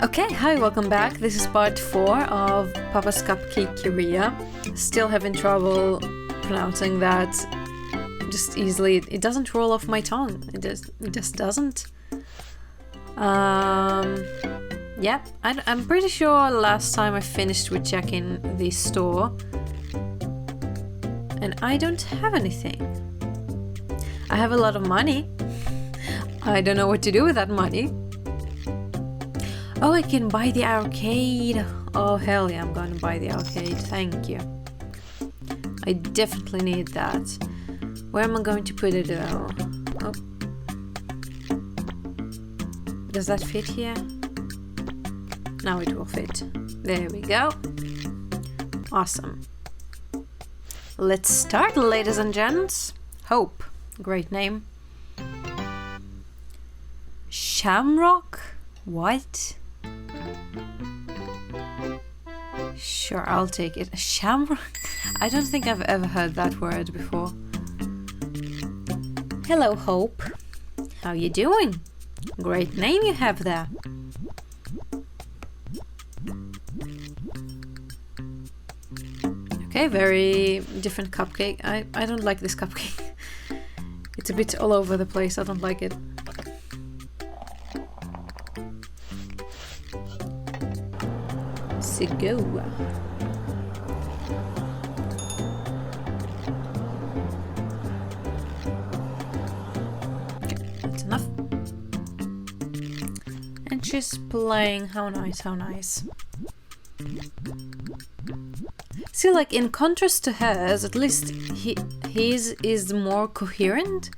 Okay, hi, welcome back. This is part 4 of Papa's Cupcakeria. Still having trouble pronouncing that just easily. It doesn't roll off my tongue. It just doesn't. Yeah, I'm pretty sure last time I finished with checking the store. And I don't have anything. I have a lot of money. I don't know what to do with that money. Oh, I can buy the arcade. Oh, hell yeah, I'm going to buy the arcade. Thank you. I definitely need that. Where am I going to put it though? Oh. Does that fit here? Now it will fit. There we go. Awesome. Let's start, ladies and gents. Hope. Great name. Shamrock? What? Sure, I'll take it. Shamrock? I don't think I've ever heard that word before. Hello, Hope. How you doing? Great name you have there. Okay, very different cupcake. I don't like this cupcake. It's a bit all over the place. I don't like it. So go. Okay, that's enough. And she's playing. How nice, how nice. See, like in contrast to hers, at least his is more coherent.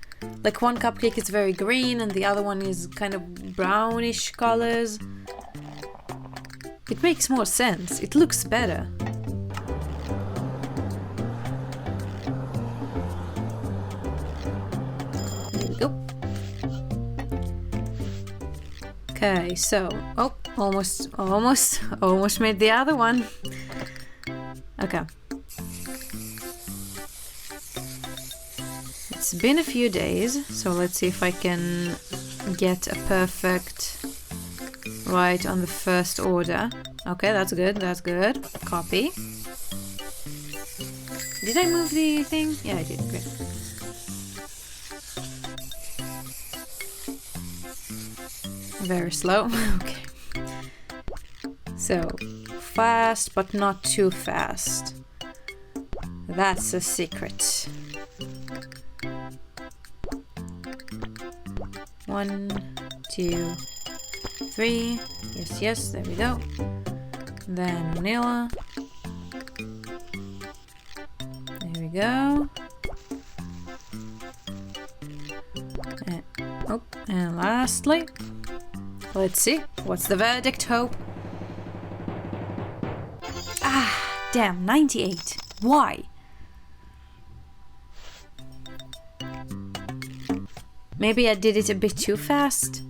Like one cupcake is very green and the other one is kind of brownish colors. It makes more sense. It looks better. There we go. Okay, so almost made the other one. Okay. It's been a few days, so let's see if I can get a perfect right on the first order. Okay, that's good, that's good. Copy. Did I move the thing? Yeah, I did. Great. Very slow. Okay. So, fast, but not too fast. That's a secret. 1, 2, 3. Yes, yes, there we go. Then vanilla. There we go. And lastly, let's see. What's the verdict, Hope? Ah, damn, 98. Why? Maybe I did it a bit too fast.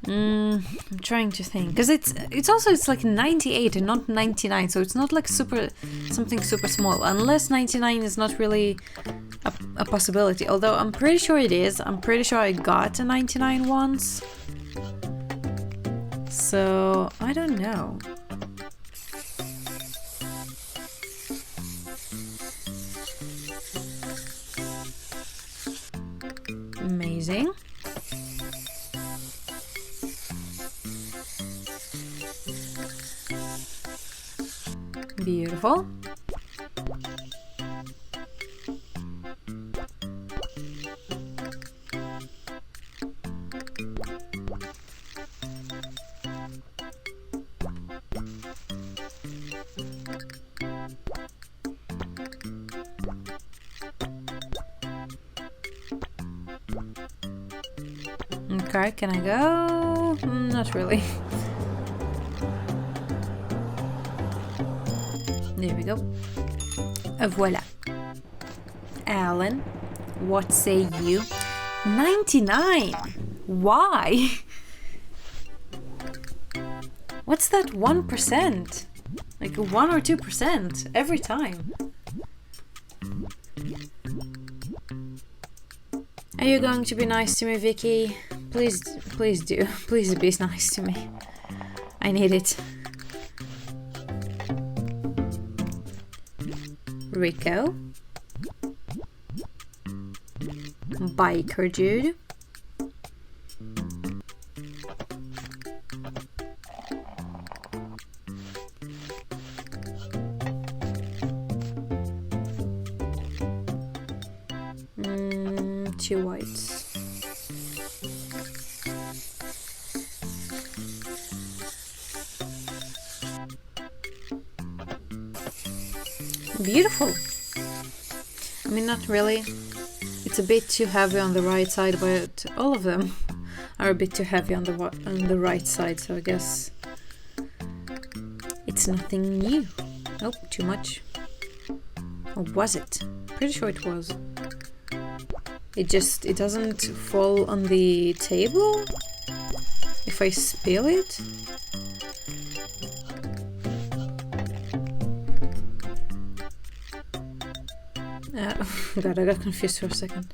I'm trying to think, because it's like 98 and not 99, so it's not like something super small, unless 99 is not really a possibility, although I'm pretty sure it is. I'm pretty sure I got a 99 once, so I don't know. Amazing. Beautiful. Okay, can I go? Not really. There we go. Voila. Alan, what say you? 99! Why? What's that 1%? Like 1 or 2% every time. Are you going to be nice to me, Vicky? Please, please do. Please be nice to me. I need it. Rico. Biker dude. Two whites. Beautiful. I mean, not really. It's a bit too heavy on the right side, but all of them are a bit too heavy on the right side, so I guess it's nothing new. Oh, too much. Or was it? Pretty sure it was. It doesn't fall on the table if I spill it. God, I got confused for a second.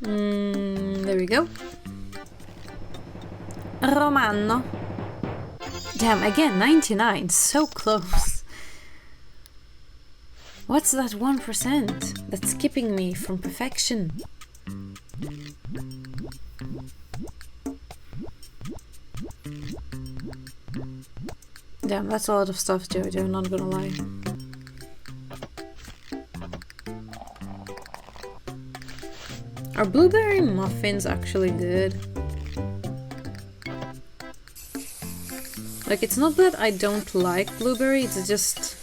There we go. Romano. Damn, again, 99. So close. What's that 1% that's keeping me from perfection? Damn, that's a lot of stuff, Jojo, I'm not gonna lie. Are blueberry muffins actually good? Like, it's not that I don't like blueberry, it's just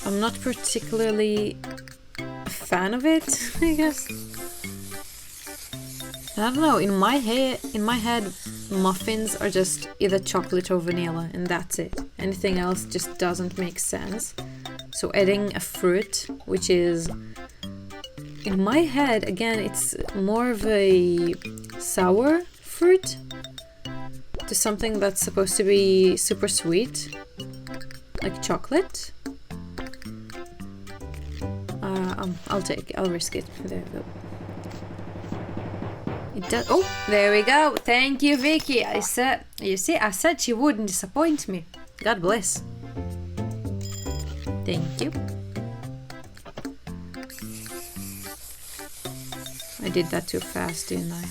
I'm not particularly a fan of it, I guess. I don't know, in my head, muffins are just either chocolate or vanilla, and that's it. Anything else just doesn't make sense. So adding a fruit, which is, in my head, again, it's more of a sour fruit to something that's supposed to be super sweet, like chocolate. I'll risk it. There we go. It does. Oh, there we go. Thank you, Vicky. I said she wouldn't disappoint me. God bless. Thank you. I did that too fast, didn't I?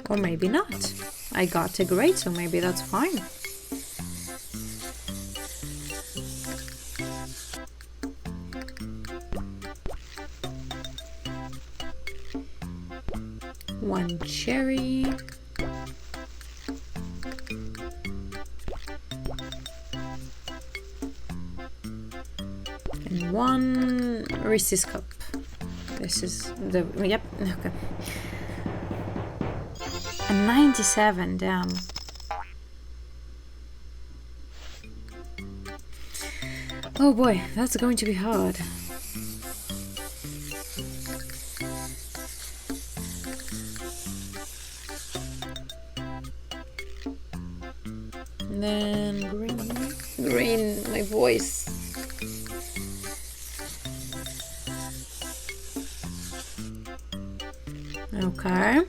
Or maybe not. I got a grade, so maybe that's fine. One cherry. And one Reese's cup. This is the, yep, okay. A 97, damn. Oh boy, that's going to be hard. And then green, my voice. Okay.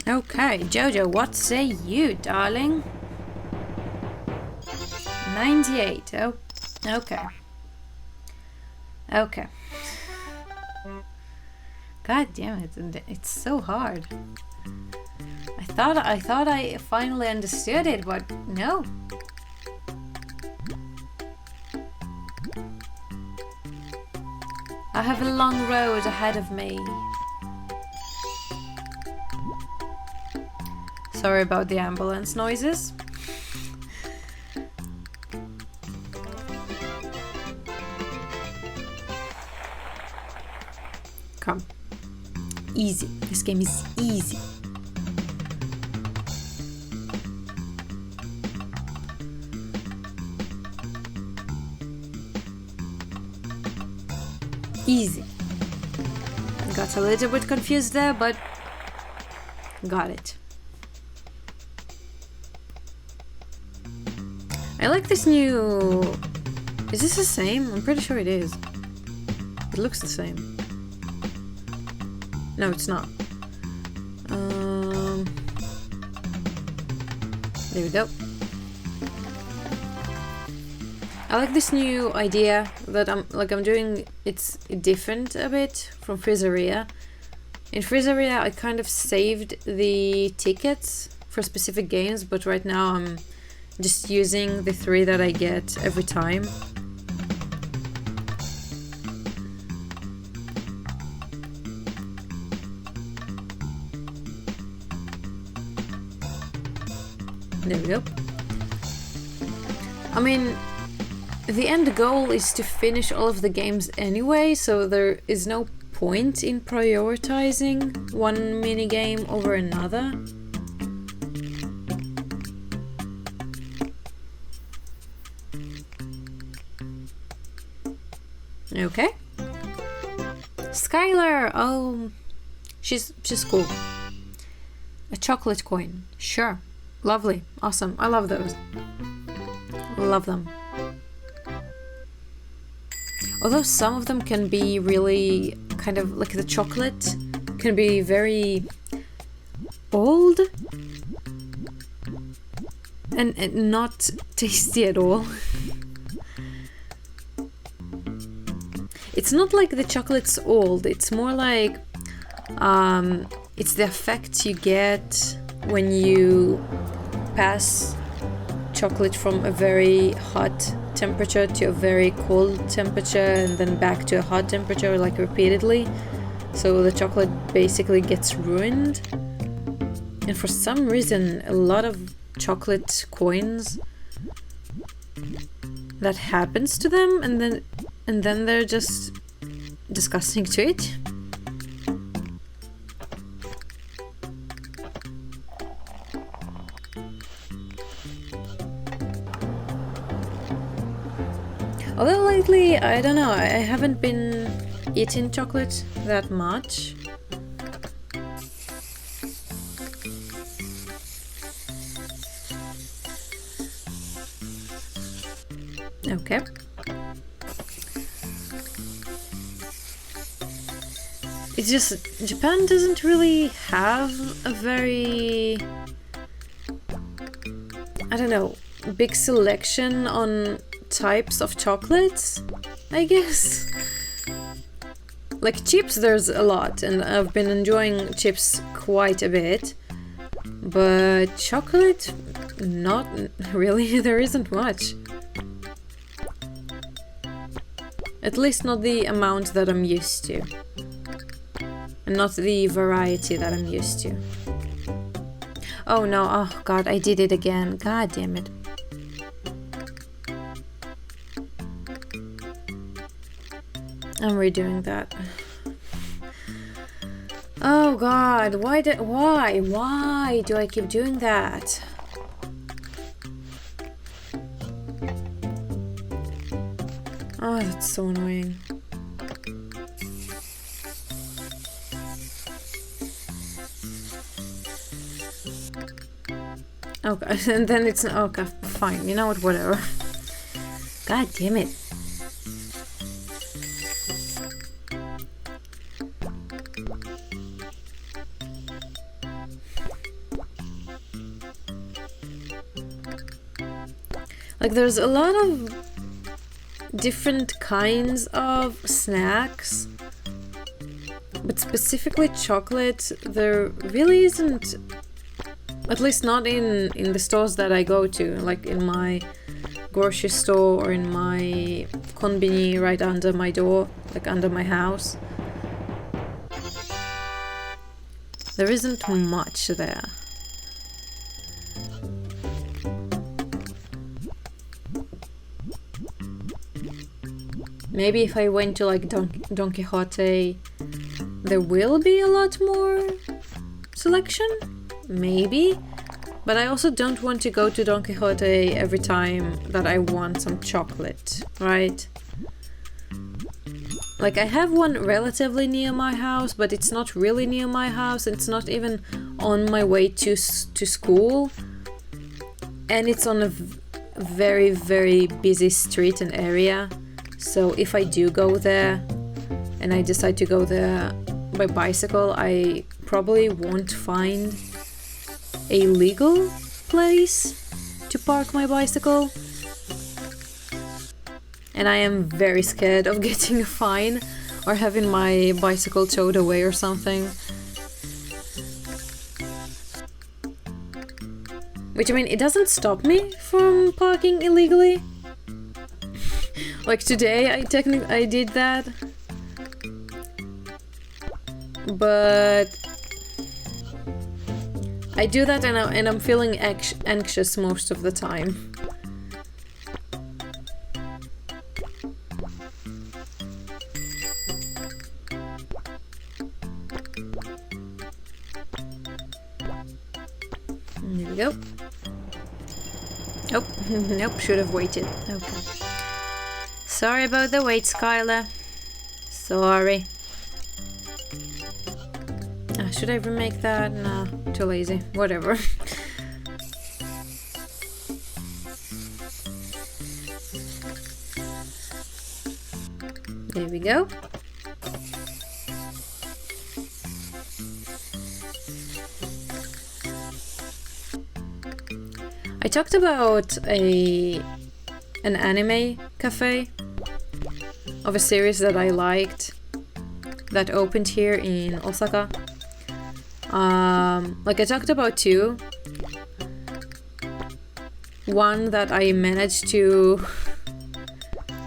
Okay, Jojo, what say you, darling? 98. Oh, okay. Okay. God damn it, it's so hard. I thought I finally understood it, but no. I have a long road ahead of me. Sorry about the ambulance noises. Come. Easy. This game is easy. Easy. Got a little bit confused there, but got it. I like this new... Is this the same? I'm pretty sure it is. It looks the same. No, it's not. There we go. I like this new idea that I'm doing. It's different a bit from Frizzeria. In Frizzeria, I kind of saved the tickets for specific games, but right now I'm just using the 3 that I get every time. There we go. I mean, the end goal is to finish all of the games anyway, so there is no point in prioritizing one minigame over another. Okay. Skylar! Oh, she's cool. A chocolate coin. Sure. Lovely. Awesome. I love those. Love them. Although some of them can be really kind of like the chocolate can be very old and not tasty at all. It's not like the chocolate's old, it's more like it's the effect you get when you pass chocolate from a very hot temperature to a very cold temperature and then back to a hot temperature, like repeatedly. So the chocolate basically gets ruined. And for some reason, a lot of chocolate coins, that happens to them, and then they're just disgusting to eat. Although lately, I don't know, I haven't been eating chocolate that much. Okay. It's just, Japan doesn't really have a very, I don't know, big selection on types of chocolates, I guess. Like chips, there's a lot, and I've been enjoying chips quite a bit. But chocolate, not really, there isn't much. At least not the amount that I'm used to. And not the variety that I'm used to. Oh no, oh god, I did it again. God damn it. I'm redoing that. Oh god, why do I keep doing that? Oh, that's so annoying. Okay, and then it's okay, fine. You know what? Whatever. God damn it. Like, there's a lot of different kinds of snacks, but specifically chocolate, there really isn't, at least not in the stores that I go to, like in my grocery store or in my konbini right under my door, like under my house. There isn't much there. Maybe if I went to like Don Quixote, there will be a lot more selection, maybe. But I also don't want to go to Don Quixote every time that I want some chocolate, right? Like, I have one relatively near my house, but it's not really near my house. It's not even on my way to school. And it's on a very, very busy street and area. So if I do go there and I decide to go there by bicycle, I probably won't find a legal place to park my bicycle. And I am very scared of getting a fine or having my bicycle towed away or something. Which, I mean, it doesn't stop me from parking illegally. Like today, I did that. But I do that and I'm feeling anxious most of the time. There we go. Oh, nope, should have waited. Okay. Sorry about the wait, Skylar. Sorry. Should I remake that? Nah, too lazy. Whatever. There we go. I talked about an anime cafe of a series that I liked that opened here in Osaka. Like I talked about two. One that I managed to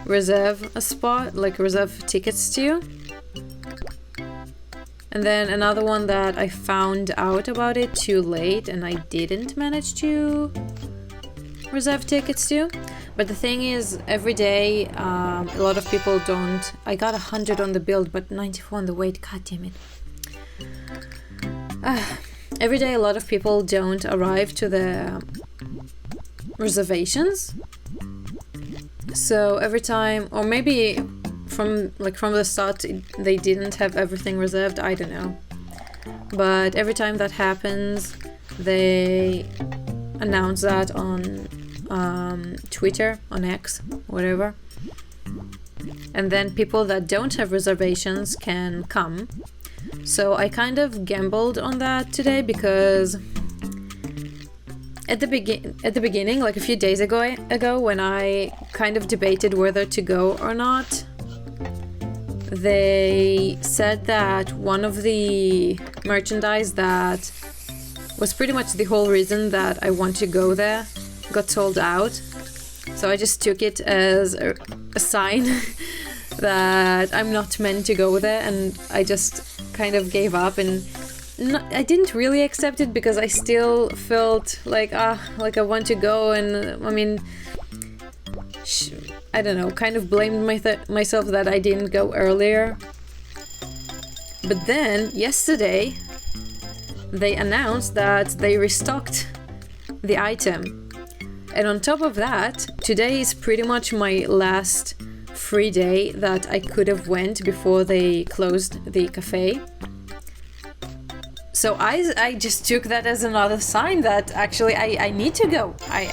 reserve a spot, like reserve tickets to. And then another one that I found out about it too late and I didn't manage to reserve tickets to. But the thing is, every day, a lot of people don't. I got 100 on the build, but 94 on the wait. God damn it. Every day, a lot of people don't arrive to the reservations. So every time, or maybe from the start, they didn't have everything reserved. I don't know. But every time that happens, they announce that on Twitter, on X, whatever. And then people that don't have reservations can come. So I kind of gambled on that today because at the beginning, like a few days ago, when I kind of debated whether to go or not, they said that one of the merchandise that was pretty much the whole reason that I want to go there got sold out. So I just took it as a sign that I'm not meant to go there, and I just kind of gave up. And I didn't really accept it because I still felt like I want to go, and I mean, I don't know, kind of blamed myself that I didn't go earlier. But then yesterday they announced that they restocked the item. And on top of that, today is pretty much my last free day that I could have went before they closed the cafe. So I just took that as another sign that actually I need to go. I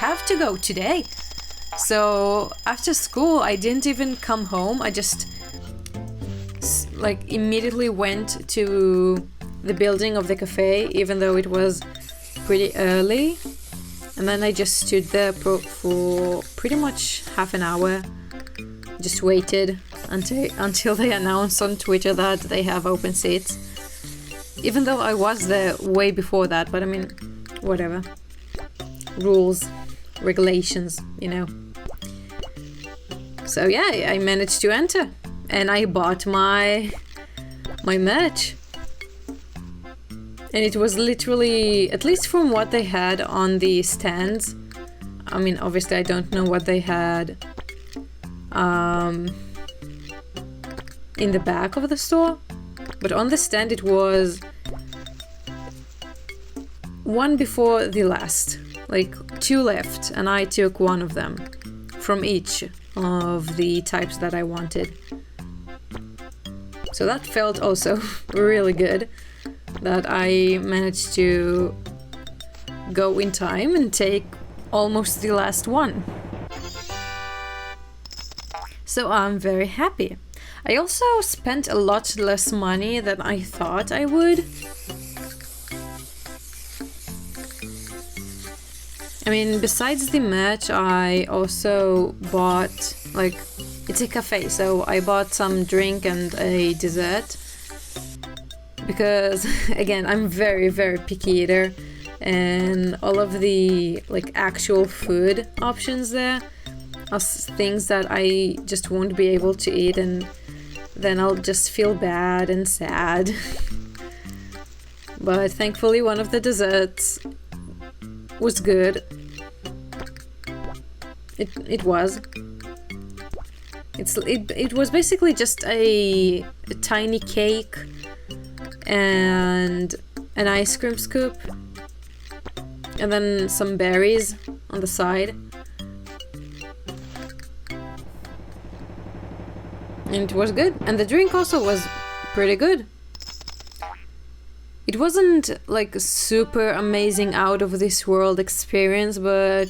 have to go today. So after school, I didn't even come home. I just immediately went to the building of the cafe, even though it was pretty early. And then I just stood there for pretty much half an hour. Just waited until they announced on Twitter that they have open seats. Even though I was there way before that, but I mean, whatever. Rules, regulations, you know. So yeah, I managed to enter. And I bought my merch. And it was literally, at least from what they had on the stands, I mean, obviously I don't know what they had in the back of the store, But on the stand it was one before the last, like 2 left, and I took one of them from each of the types that I wanted. So that felt also really good, that I managed to go in time and take almost the last one. So I'm very happy. I also spent a lot less money than I thought I would. I mean, besides the merch, I also bought, like, it's a cafe, so I bought some drink and a dessert. Because, again, I'm very, very picky eater, and all of the, like, actual food options there are things that I just won't be able to eat, and then I'll just feel bad and sad. But thankfully one of the desserts was good. It was. It was basically just a tiny cake and an ice cream scoop, and then some berries on the side. And it was good. And the drink also was pretty good. It wasn't like a super amazing out of this world experience, but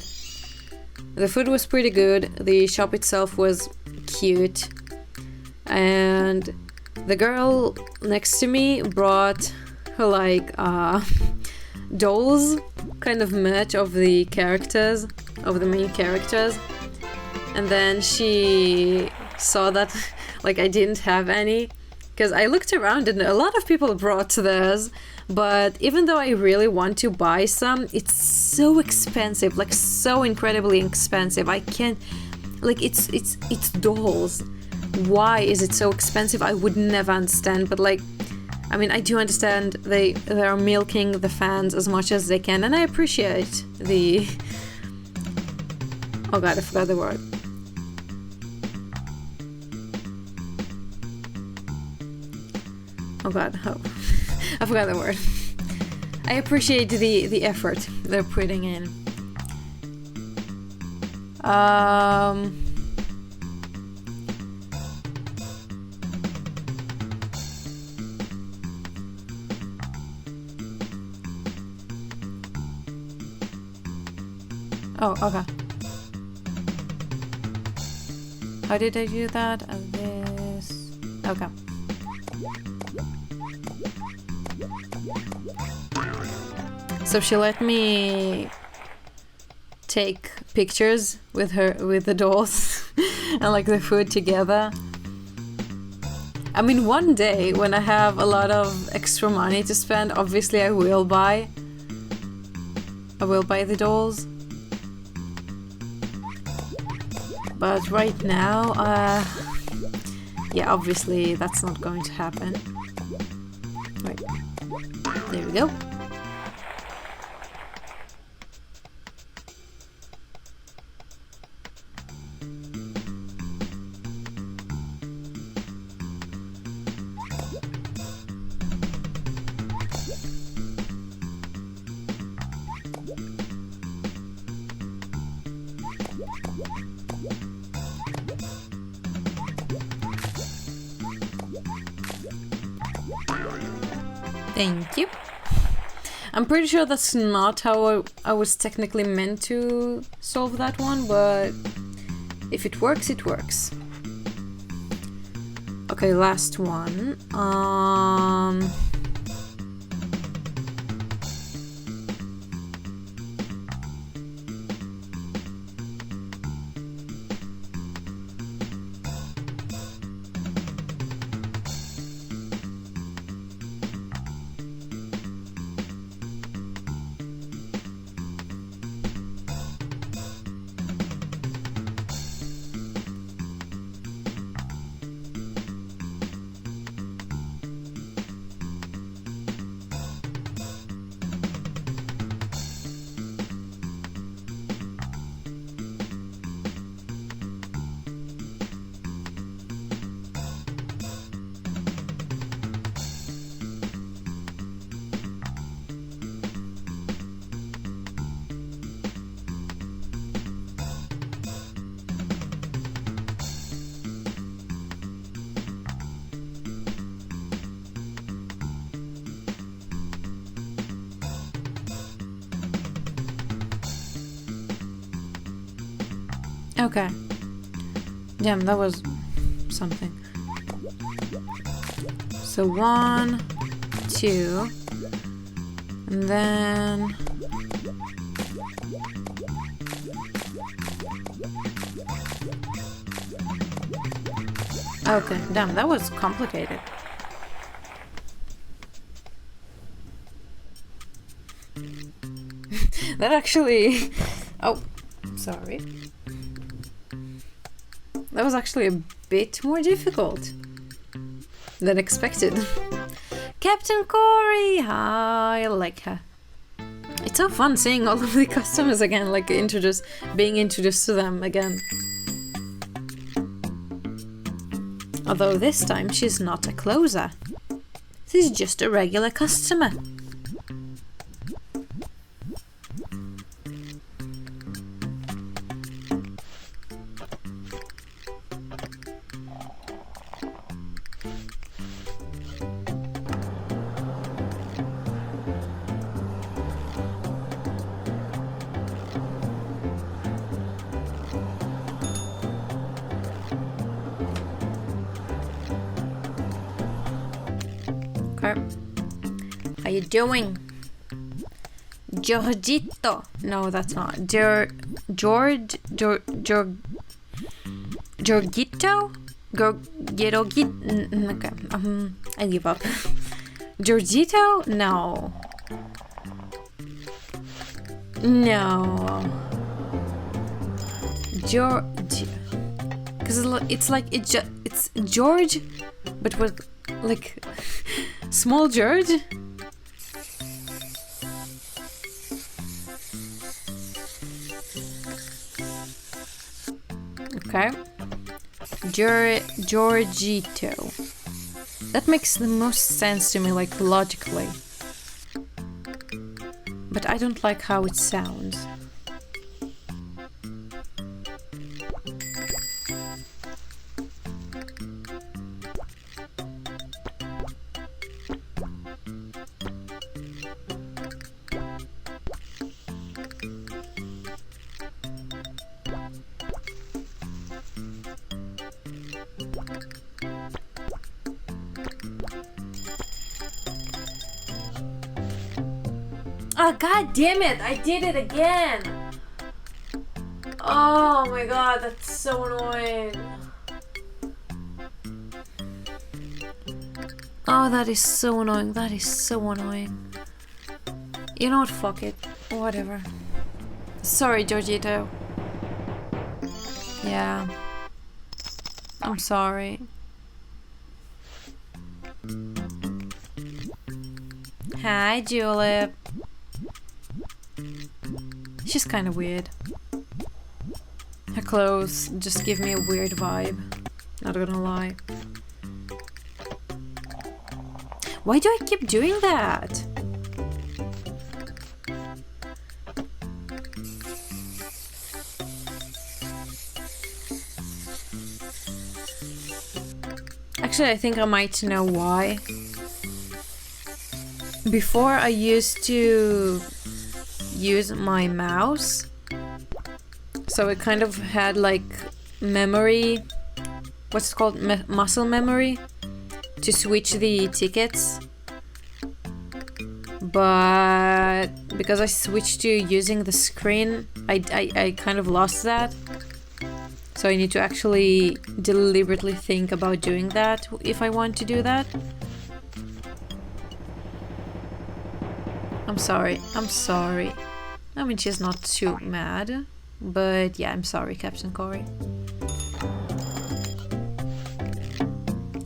the food was pretty good. The shop itself was cute. And the girl next to me brought her like dolls, kind of merch of the characters, of the main characters. And then she saw that like I didn't have any, because I looked around and a lot of people brought theirs, but even though I really want to buy some, it's so expensive, like so incredibly expensive. I can't, like, it's dolls. Why is it so expensive? I would never understand, but like, I mean, I do understand they are milking the fans as much as they can, and I appreciate the... Oh god, I forgot the word. Oh god, oh. I forgot the word. I appreciate the effort they're putting in. Oh, okay. How did I do that? This... Okay. So she let me take pictures with her, with the dolls and like the food together. I mean, one day when I have a lot of extra money to spend, obviously I will buy the dolls. But right now, yeah, obviously that's not going to happen. Right. There we go. Thank you. I'm pretty sure that's not how I was technically meant to solve that one, but if it works, it works. Okay, last one. Okay. Damn, that was something. So 1, 2, and then... Okay, damn, that was complicated. That actually... Oh, sorry. That was actually a bit more difficult than expected. Captain Corey! Hi, I like her. It's so fun seeing all of the customers again, like being introduced to them again. Although this time she's not a closer. She's just a regular customer. How you doing? Giorgito. No, that's not. Giorgito? Okay. I give up. Giorgito? No. No. George. Because it's like it's George, but with like small George. Okay. Giorgito. That makes the most sense to me, like logically. But I don't like how it sounds. Oh, god damn it! I did it again! Oh my god, that's so annoying. Oh, that is so annoying. That is so annoying. You know what? Fuck it. Whatever. Sorry, Giorgito. Yeah. I'm sorry. Hi, Julep. She's kind of weird. Her clothes just give me a weird vibe. Not gonna lie. Why do I keep doing that? Actually, I think I might know why. Before I used to use my mouse, so it kind of had like memory, what's it called, muscle memory, to switch the tickets. But because I switched to using the screen, I kind of lost that. So I need to actually deliberately think about doing that if I want to do that. I'm sorry. I'm sorry. I mean, she's not too mad. But yeah, I'm sorry, Captain Corey.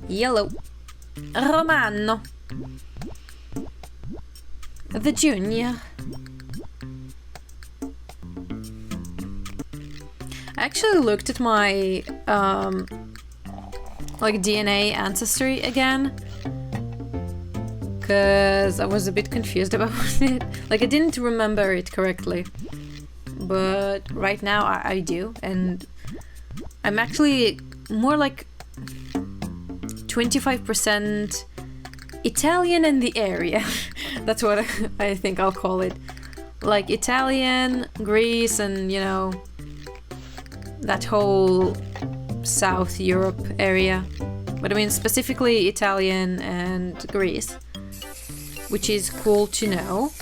Yellow. Romano. The Junior. I actually looked at my like DNA ancestry again, because I was a bit confused about it. Like, I didn't remember it correctly, but right now I do, and I'm actually more like 25% Italian in the area. That's what I think I'll call it. Like Italian, Greece, and you know, that whole South Europe area. But I mean specifically Italian and Greece, which is cool to know.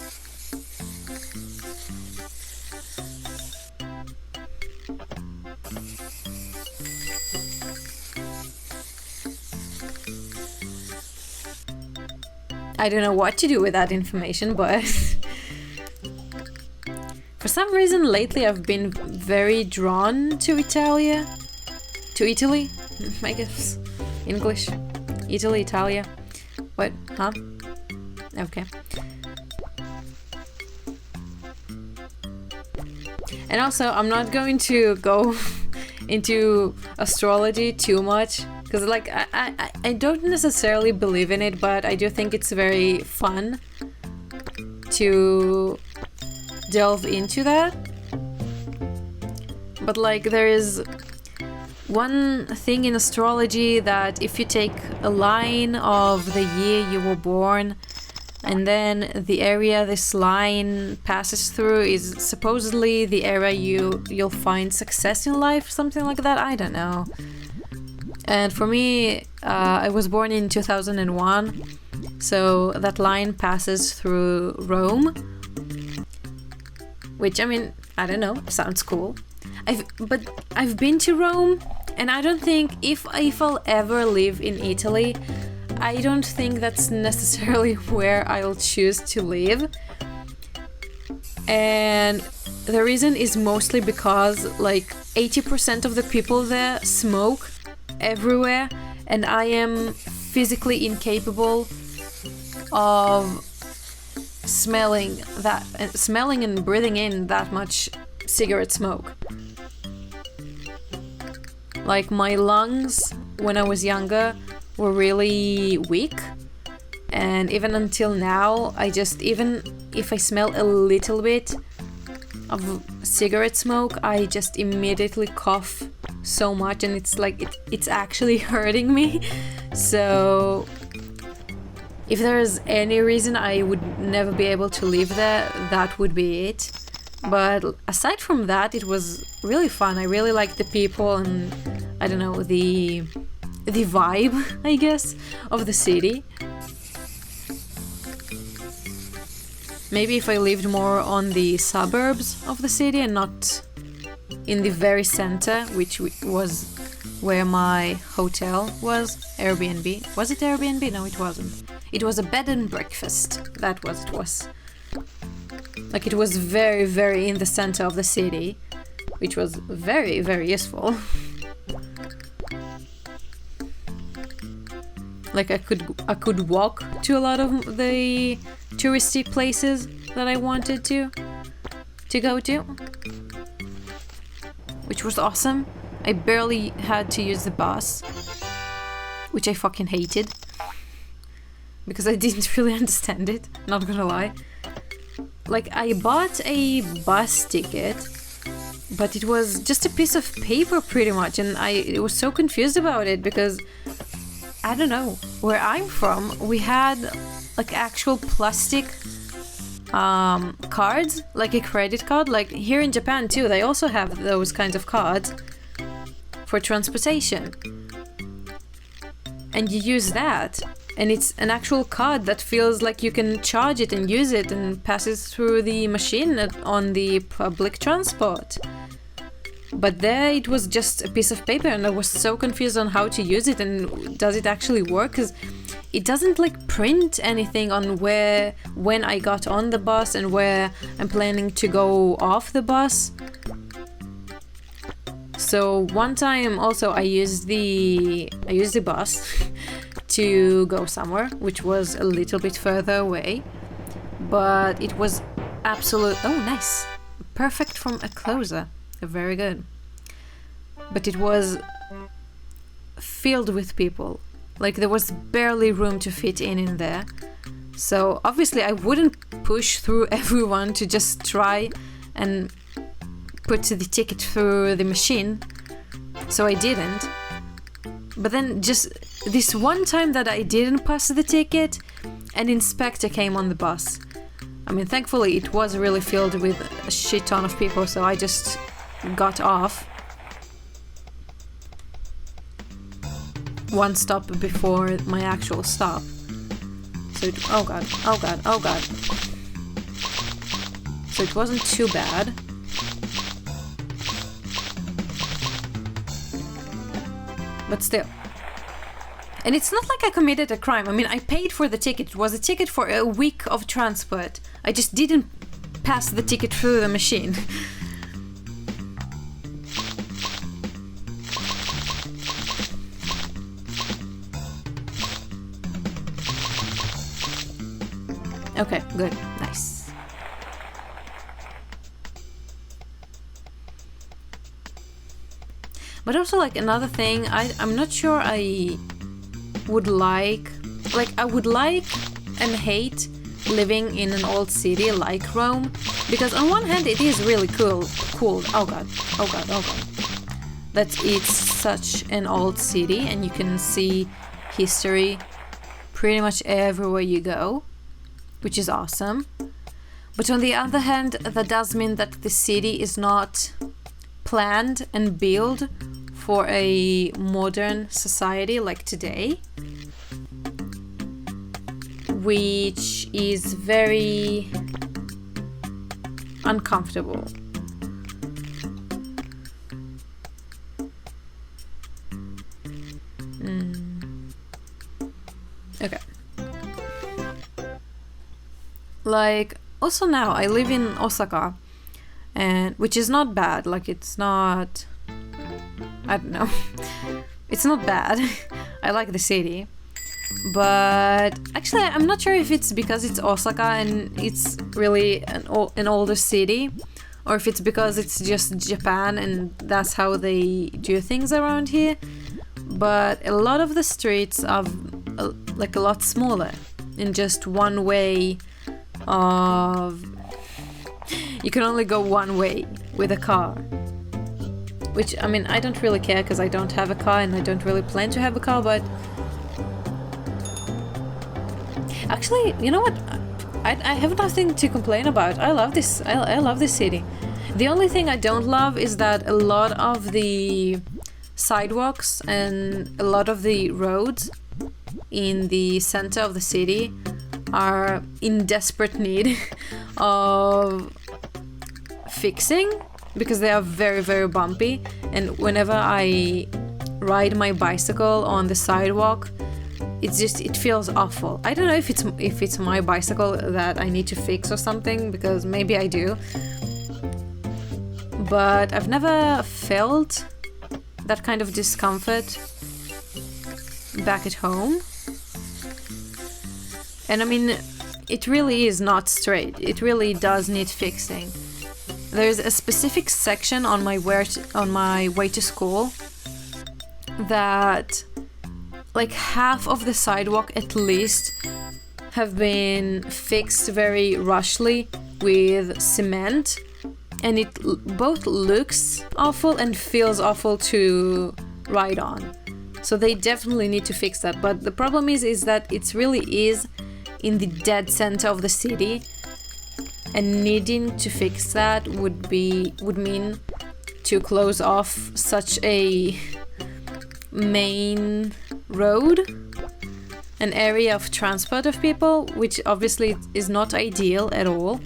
I don't know what to do with that information, but for some reason lately I've been very drawn to Italy, I guess. English. Italy, Italia. What? Huh? Okay. And also, I'm not going to go into astrology too much, because like I don't necessarily believe in it, but I do think it's very fun to delve into that. But like there is one thing in astrology that if you take a line of the year you were born and then the area this line passes through is supposedly the area you'll find success in life, something like that. I don't know. And for me, I was born in 2001, so that line passes through Rome, which, I mean, I don't know, sounds cool. But I've been to Rome, and I don't think if I'll ever live in Italy, I don't think that's necessarily where I'll choose to live. And the reason is mostly because like 80% of the people there smoke everywhere, and I am physically incapable of smelling and breathing in that much cigarette smoke. Like my lungs when I was younger were really weak, and even until now even if I smell a little bit of cigarette smoke, I just immediately cough so much, and it's like it's actually hurting me. So if there's any reason I would never be able to live there, that would be it. But aside from that, it was really fun. I really liked the people and I don't know, the vibe, I guess, of the city. Maybe if I lived more on the suburbs of the city and not in the very center, which was where my hotel was, Airbnb. Was it Airbnb? No, it wasn't. It was a bed and breakfast. That was it was. Like it was very, very in the center of the city, which was very, very useful. Like I could walk to a lot of the touristy places that I wanted to go to, which was awesome. I barely had to use the bus, which I fucking hated because I didn't really understand it, not gonna lie. Like I bought a bus ticket, but it was just a piece of paper pretty much, and I was so confused about it because I don't know, where I'm from, we had like actual plastic cards, like a credit card. Like here in Japan too, they also have those kinds of cards for transportation. And you use that, and it's an actual card that feels like you can charge it and use it and passes through the machine on the public transport. But there it was just a piece of paper, and I was so confused on how to use it and does it actually work, because it doesn't like print anything on when I got on the bus and where I'm planning to go off the bus. So one time also I used the bus to go somewhere, which was a little bit further away, but it was nice, perfect from a closer. Very good. But it was filled with people. Like there was barely room to fit in there. So obviously I wouldn't push through everyone to just try and put the ticket through the machine. So I didn't. But then just this one time that I didn't pass the ticket, an inspector came on the bus. I mean, thankfully it was really filled with a shit ton of people, so I just got off. one stop before my actual stop. So oh god, oh god, oh god. So it wasn't too bad. But still. And it's not like I committed a crime. I mean, I paid for the ticket. It was a ticket for a week of transport. I just didn't pass the ticket through the machine. Okay, good. Nice. But also, like, another thing, I'm not sure I would like I would like and hate living in an old city like Rome, because on one hand it is really cool. Oh god, oh god, oh god. That it's such an old city and you can see history pretty much everywhere you go, which is awesome. But on the other hand, that does mean that the city is not planned and built for a modern society like today, which is very uncomfortable. Okay. Like, also now I live in Osaka, and which is not bad. Like, it's not, I don't know. It's not bad. I like the city. But actually, I'm not sure if it's because it's Osaka and it's really an older city, or if it's because it's just Japan and that's how they do things around here. But a lot of the streets are like a lot smaller, in just one way of... You can only go one way with a car. Which, I mean, I don't really care because I don't have a car and I don't really plan to have a car, but... Actually, you know what? I have nothing to complain about. I love this. I love this city. The only thing I don't love is that a lot of the sidewalks and a lot of the roads in the center of the city are in desperate need of fixing, because they are very, very bumpy. And whenever I ride my bicycle on the sidewalk, it feels awful. I don't know if it's my bicycle that I need to fix or something, because maybe I do. But I've never felt that kind of discomfort back at home. And I mean, it really is not straight. It really does need fixing. There's a specific section on my way to school that like half of the sidewalk at least have been fixed very rushly with cement, and it both looks awful and feels awful to ride on. So they definitely need to fix that. But the problem is that it really is in the dead center of the city, and needing to fix that would mean to close off such a main road, an area of transport of people, which obviously is not ideal at all.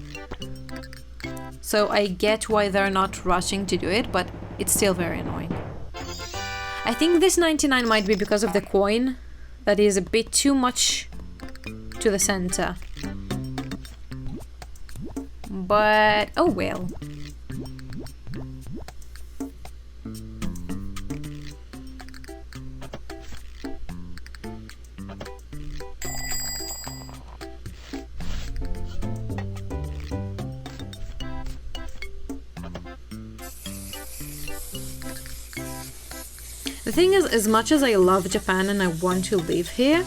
So I get why they're not rushing to do it, but it's still very annoying. I think this 99 might be because of the coin that is a bit too much to the center. But oh well. The thing is, as much as I love Japan and I want to live here,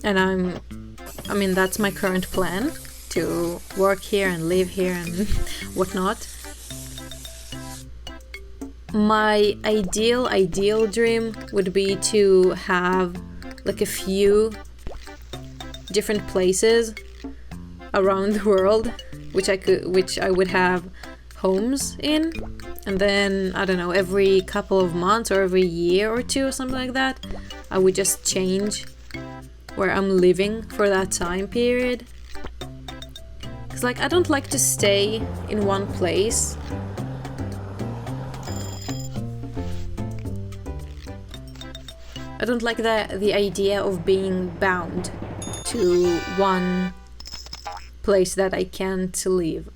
and I mean, that's my current plan, to work here and live here and whatnot. My ideal dream would be to have like a few different places around the world which I would have homes in, and then I don't know, every couple of months or every year or two or something like that, I would just change where I'm living for that time period. Because like I don't like to stay in one place. I don't like the idea of being bound to one place that I can't leave.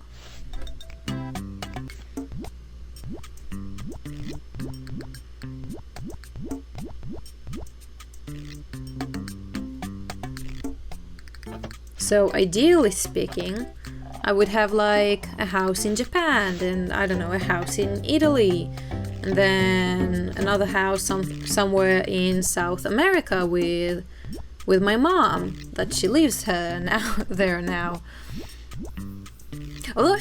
So ideally speaking, I would have like a house in Japan, and I don't know, a house in Italy, and then another house somewhere in South America with my mom, that she lives there now. Although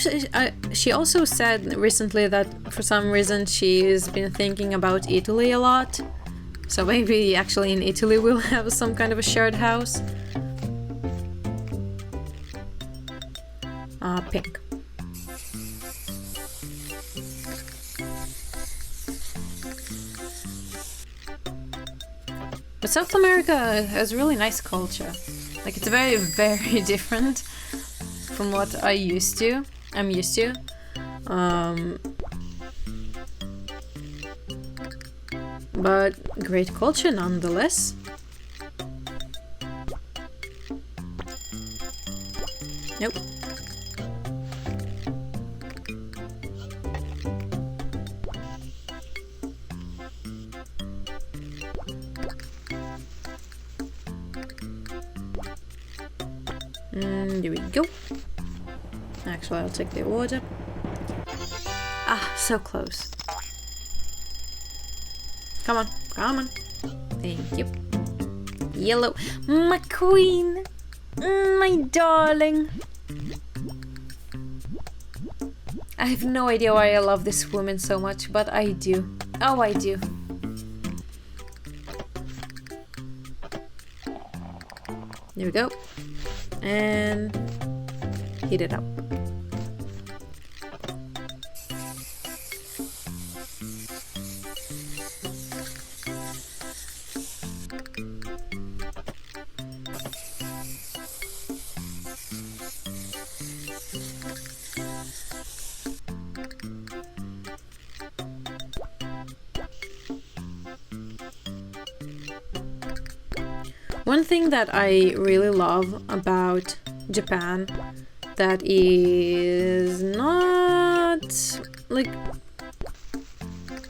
she also said recently that for some reason she's been thinking about Italy a lot. So maybe actually in Italy we'll have some kind of a shared house. Pink. But South America has really nice culture. Like it's very, very different from what I'm used to. But great culture nonetheless. Nope. There we go. Actually, I'll take the order. Ah, so close. Come on, come on. Thank you. Yellow. My queen. My darling. I have no idea why I love this woman so much, but I do. Oh, I do. There we go. And heat it up. One thing that I really love about Japan that is not like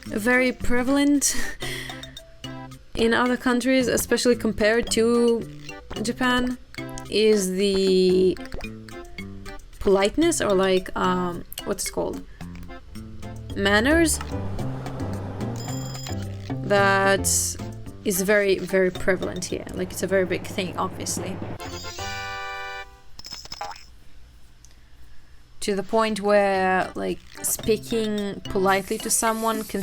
very prevalent in other countries, especially compared to Japan, is the politeness, or like what's it called? Manners. That is very, very prevalent here. Like it's a very big thing, obviously. To the point where like speaking politely to someone can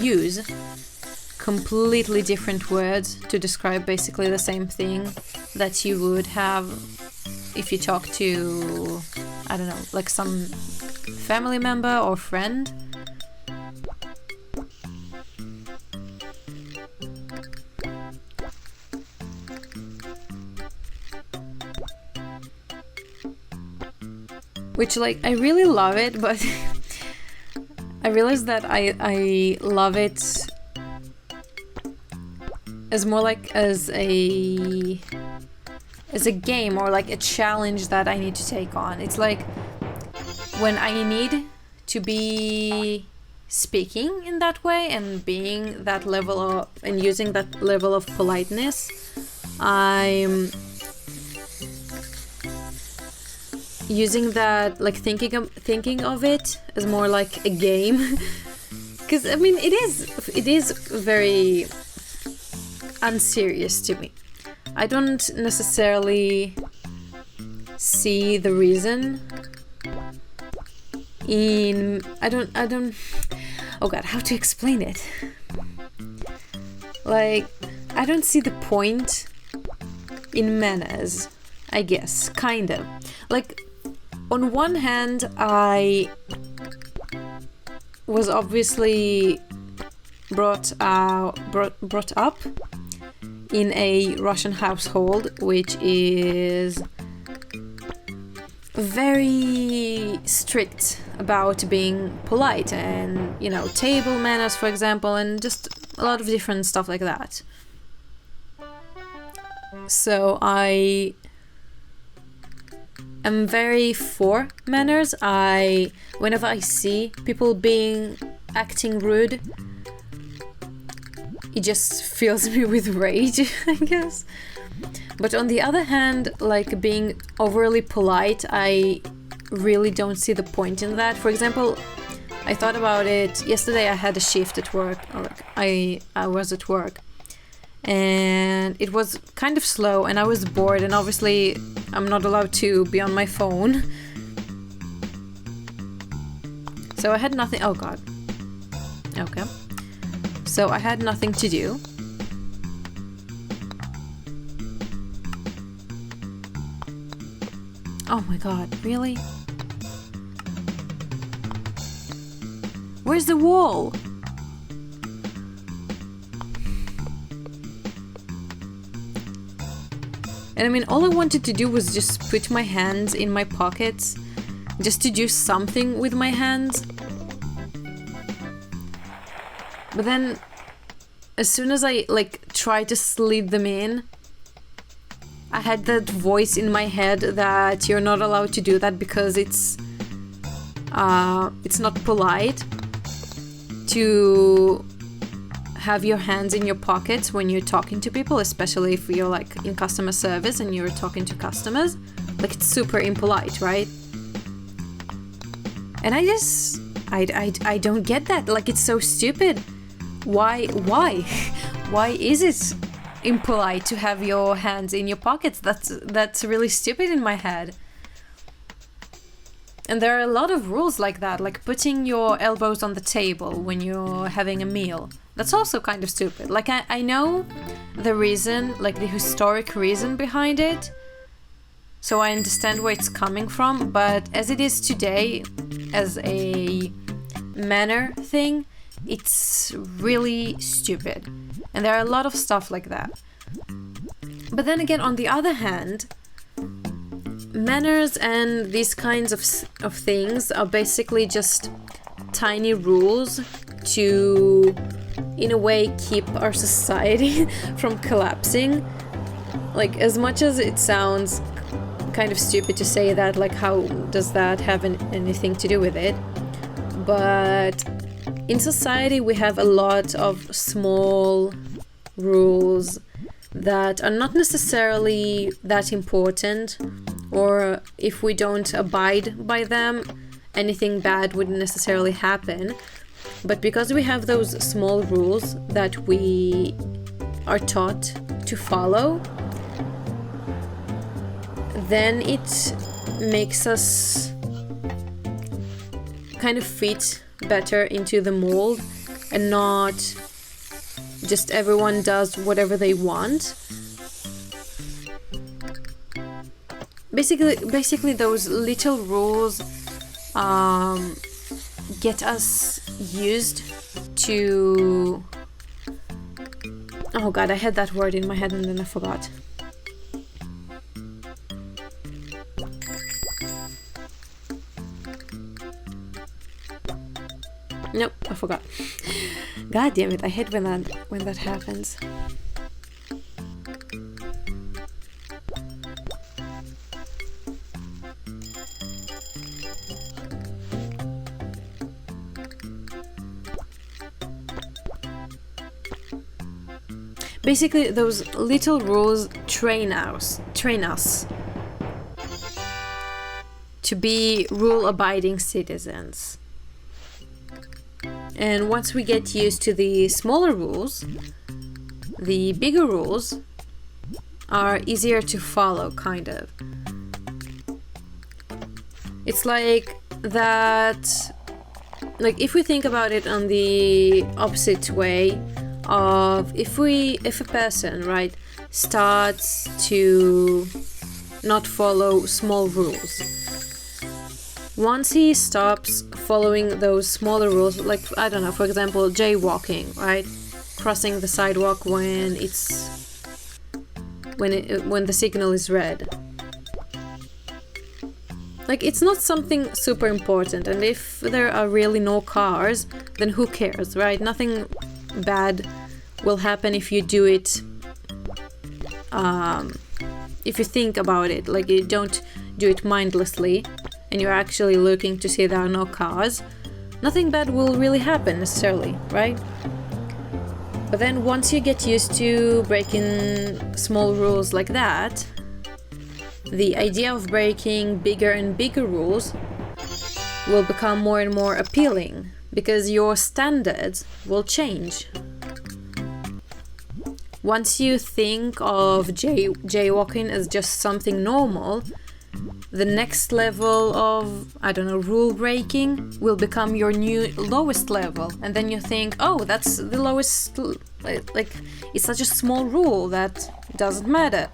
use completely different words to describe basically the same thing that you would have if you talk to, I don't know, like some family member or friend. Which, like, I really love it, but I realize that I love it as more like as a game, or like a challenge that I need to take on. It's like when I need to be speaking in that way and being that level of, and using that level of politeness, I'm using that, like thinking of it as more like a game. Because I mean it is very unserious to me. I don't necessarily see the reason in I don't oh god, how to explain it? Like, I don't see the point in manners, I guess, kind of. Like, on one hand, I was obviously brought up in a Russian household, which is very strict about being polite and, you know, table manners, for example, and just a lot of different stuff like that. So I am very for manners. Whenever I see people acting rude, it just fills me with rage, I guess. But on the other hand, like being overly polite, I really don't see the point in that. For example, I thought about it yesterday. I had a shift at work, or I was at work, and it was kind of slow, and I was bored, and obviously I'm not allowed to be on my phone. So I had nothing. Oh god. Okay. So I had nothing to do. Oh my god, really? Where's the wall? And I mean, all I wanted to do was just put my hands in my pockets, just to do something with my hands. But then, as soon as I try to slid them in, I had that voice in my head that you're not allowed to do that because it's not polite to have your hands in your pockets when you're talking to people, especially if you're like in customer service and you're talking to customers. Like, it's super impolite, right? And I don't get that. Like, it's so stupid. Why is it impolite to have your hands in your pockets? That's really stupid in my head. And there are a lot of rules like that, like putting your elbows on the table when you're having a meal. That's also kind of stupid. Like, I know the reason, like the historic reason behind it, so I understand where it's coming from, but as it is today, as a manner thing, it's really stupid. And there are a lot of stuff like that. But then again, on the other hand, manners and these kinds of things are basically just tiny rules to, in a way, keep our society from collapsing. Like, as much as it sounds kind of stupid to say that, like, how does that have anything to do with it? But in society, we have a lot of small rules that are not necessarily that important, or if we don't abide by them, anything bad wouldn't necessarily happen. But because we have those small rules that we are taught to follow, then it makes us kind of fit better into the mold, and not just everyone does whatever they want. Basically those little rules get us used to... Oh god, I had that word in my head and then I forgot. Nope, I forgot. God damn it, I hate when that happens. Basically, those little rules train us to be rule-abiding citizens. And once we get used to the smaller rules, the bigger rules are easier to follow, kind of. It's like that, like if we think about it on the opposite way of if a person, right, starts to not follow small rules, Once he stops following those smaller rules, like, I don't know, for example, jaywalking, right? Crossing the sidewalk when when the signal is red. Like, it's not something super important, and if there are really no cars, then who cares, right? Nothing bad will happen if you do it, if you think about it, like you don't do it mindlessly, and you're actually looking to see there are no cars. Nothing bad will really happen necessarily, right? But then once you get used to breaking small rules like that, the idea of breaking bigger and bigger rules will become more and more appealing because your standards will change. Once you think of jaywalking as just something normal, the next level of, I don't know, rule breaking will become your new lowest level. And then you think, oh, that's the lowest, like, it's such a small rule that doesn't matter.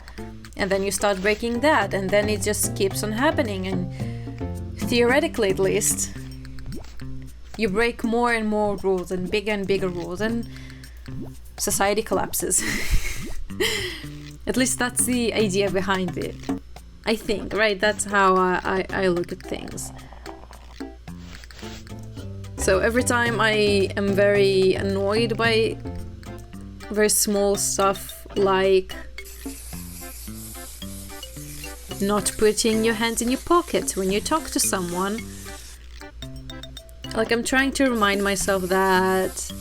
And then you start breaking that, and then it just keeps on happening. And theoretically, at least, you break more and more rules and bigger rules, and society collapses. At least that's the idea behind it. I think, right? That's how I look at things. So every time I am very annoyed by very small stuff like not putting your hands in your pocket when you talk to someone, like, I'm trying to remind myself that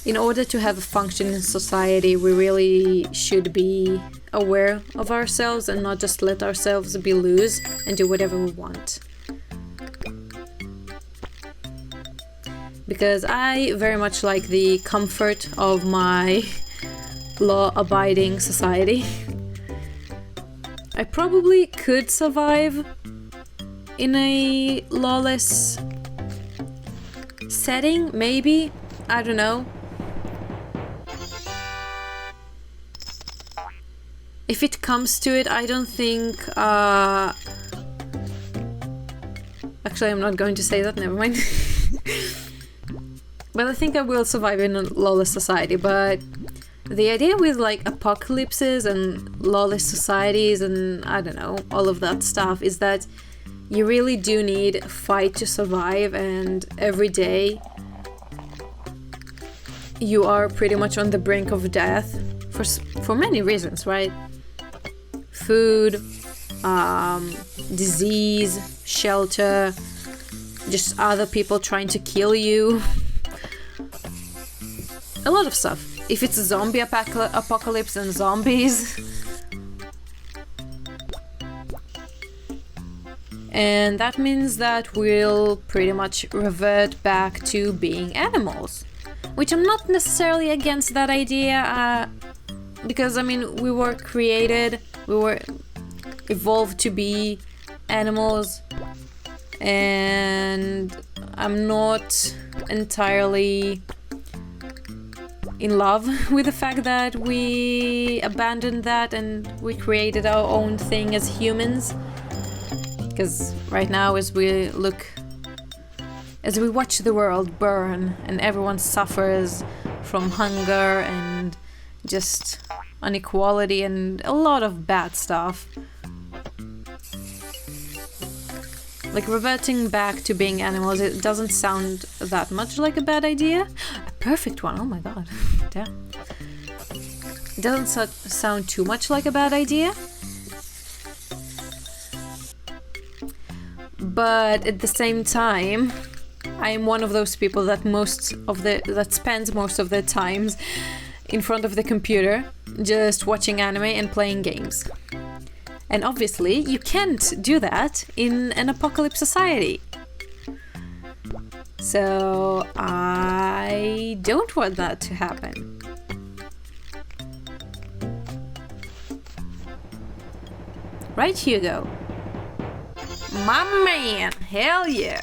in order to have a function in society, we really should be aware of ourselves and not just let ourselves be loose and do whatever we want. Because I very much like the comfort of my law-abiding society. I probably could survive in a lawless setting, maybe. I don't know. If it comes to it, I don't think... Actually, I'm not going to say that, never mind. But I think I will survive in a lawless society, but the idea with, like, apocalypses and lawless societies and, I don't know, all of that stuff is that you really do need a fight to survive, and every day you are pretty much on the brink of death for many reasons, right? Food, disease, shelter, just other people trying to kill you. A lot of stuff. If it's a zombie apocalypse and zombies. And that means that we'll pretty much revert back to being animals. Which I'm not necessarily against that idea, because, I mean, we were evolved to be animals, and I'm not entirely in love with the fact that we abandoned that and we created our own thing as humans. Because right now, as we watch the world burn and everyone suffers from hunger and just inequality and a lot of bad stuff, like, reverting back to being animals, it doesn't sound that much like a bad idea. A perfect one, oh my god. Damn. It doesn't sound too much like a bad idea. But at the same time, I am one of those people that spends most of their times in front of the computer just watching anime and playing games. And obviously, you can't do that in an apocalypse society. So I don't want that to happen. Right, Hugo? My man! Hell yeah!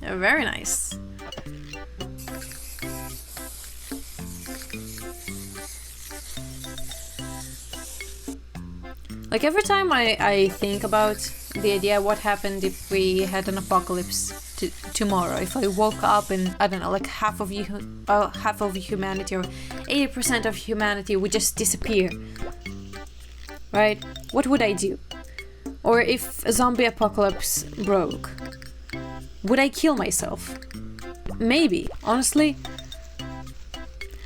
Very nice. Like every time I think about the idea what happened if we had an apocalypse tomorrow, if I woke up and I don't know, like half of humanity or 80% of humanity would just disappear, right? What would I do? Or if a zombie apocalypse broke, would I kill myself? Maybe, honestly.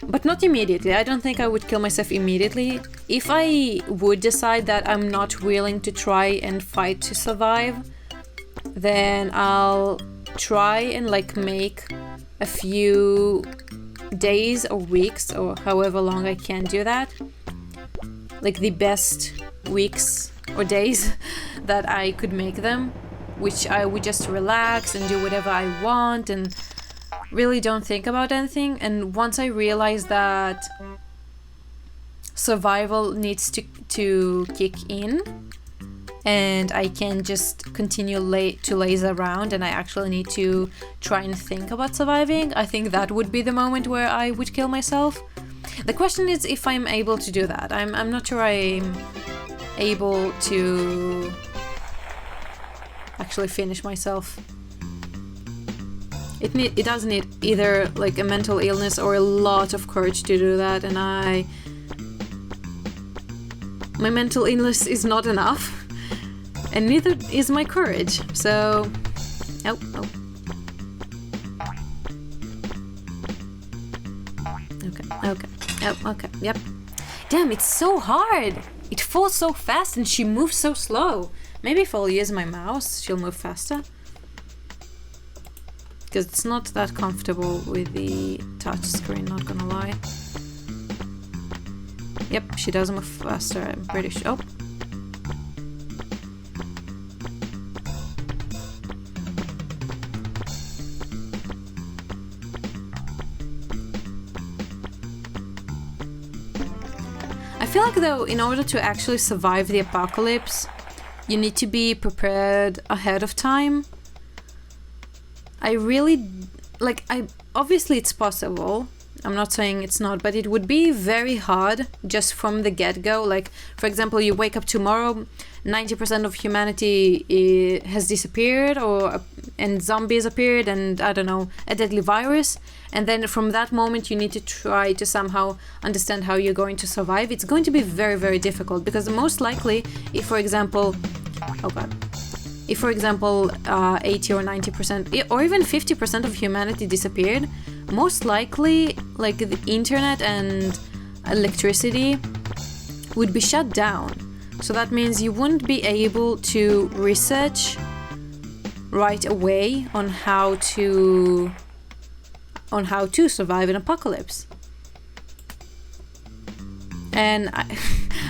But not immediately. I don't think I would kill myself immediately. If I would decide that I'm not willing to try and fight to survive, then I'll try and like make a few days or weeks or however long I can do that. Like the best weeks or days that I could make them, which I would just relax and do whatever I want and really don't think about anything. And once I realize that survival needs to kick in and I can just continue to laze around and I actually need to try and think about surviving, I think that would be the moment where I would kill myself. The question is if I'm able to do that. I'm not sure I'm able to actually finish myself. It does need either like a mental illness or a lot of courage to do that, and my mental illness is not enough, and neither is my courage. So, oh. Okay, yep. Damn, it's so hard. It falls so fast, and she moves so slow. Maybe if I'll use my mouse, she'll move faster. Because it's not that comfortable with the touch screen, not gonna lie. Yep, she does move faster, I'm pretty sure. Oh. I feel like though, in order to actually survive the apocalypse, you need to be prepared ahead of time. Obviously it's possible. I'm not saying it's not, but it would be very hard just from the get-go. Like, for example, you wake up tomorrow, 90% of humanity has disappeared, and zombies appeared, and I don't know, a deadly virus. And then from that moment, you need to try to somehow understand how you're going to survive. It's going to be very, very difficult because most likely, if, for example, 80 or 90% or even 50% of humanity disappeared, most likely like the internet and electricity would be shut down. So that means you wouldn't be able to research right away on how to survive an apocalypse. And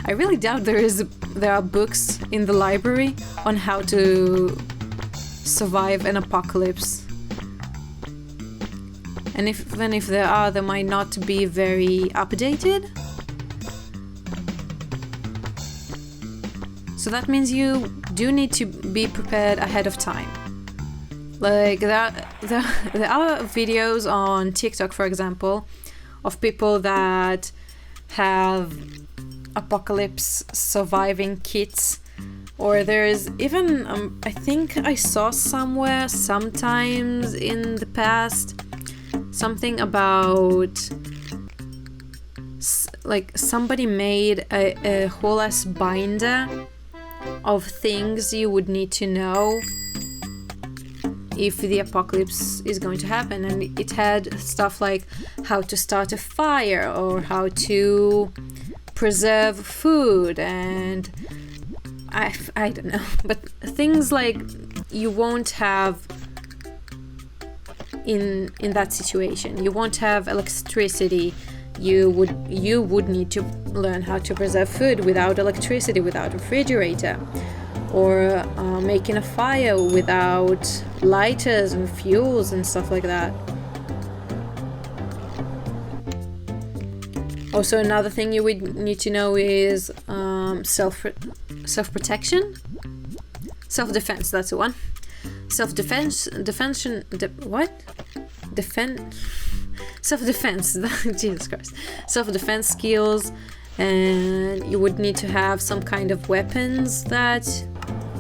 I really doubt there are books in the library on how to survive an apocalypse. And even if there are, they might not be very updated. So that means you do need to be prepared ahead of time. Like there are videos on TikTok, for example, of people that have apocalypse surviving kits, or there's even I think I saw sometimes in the past something about like somebody made a whole ass binder of things you would need to know if the apocalypse is going to happen, and it had stuff like how to start a fire or how to preserve food, and I don't know, but things like you won't have in that situation. You won't have electricity. You would need to learn how to preserve food without electricity, without refrigerator, or making a fire without lighters and fuels and stuff like that. Also, another thing you would need to know is self-protection, self-defense. That's the one. Self-defense. Jesus Christ. Self-defense skills and you would need to have some kind of weapons that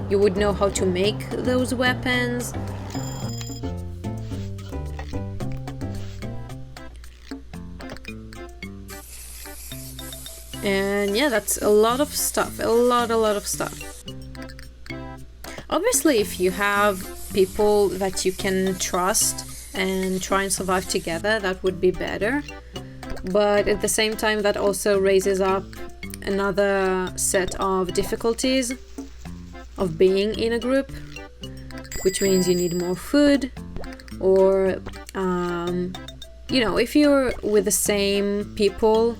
you would know how to make those weapons. And yeah, that's a lot of stuff, a lot of stuff. Obviously, if you have people that you can trust and try and survive together, that would be better. But at the same time, that also raises up another set of difficulties of being in a group, which means you need more food, or you know, if you're with the same people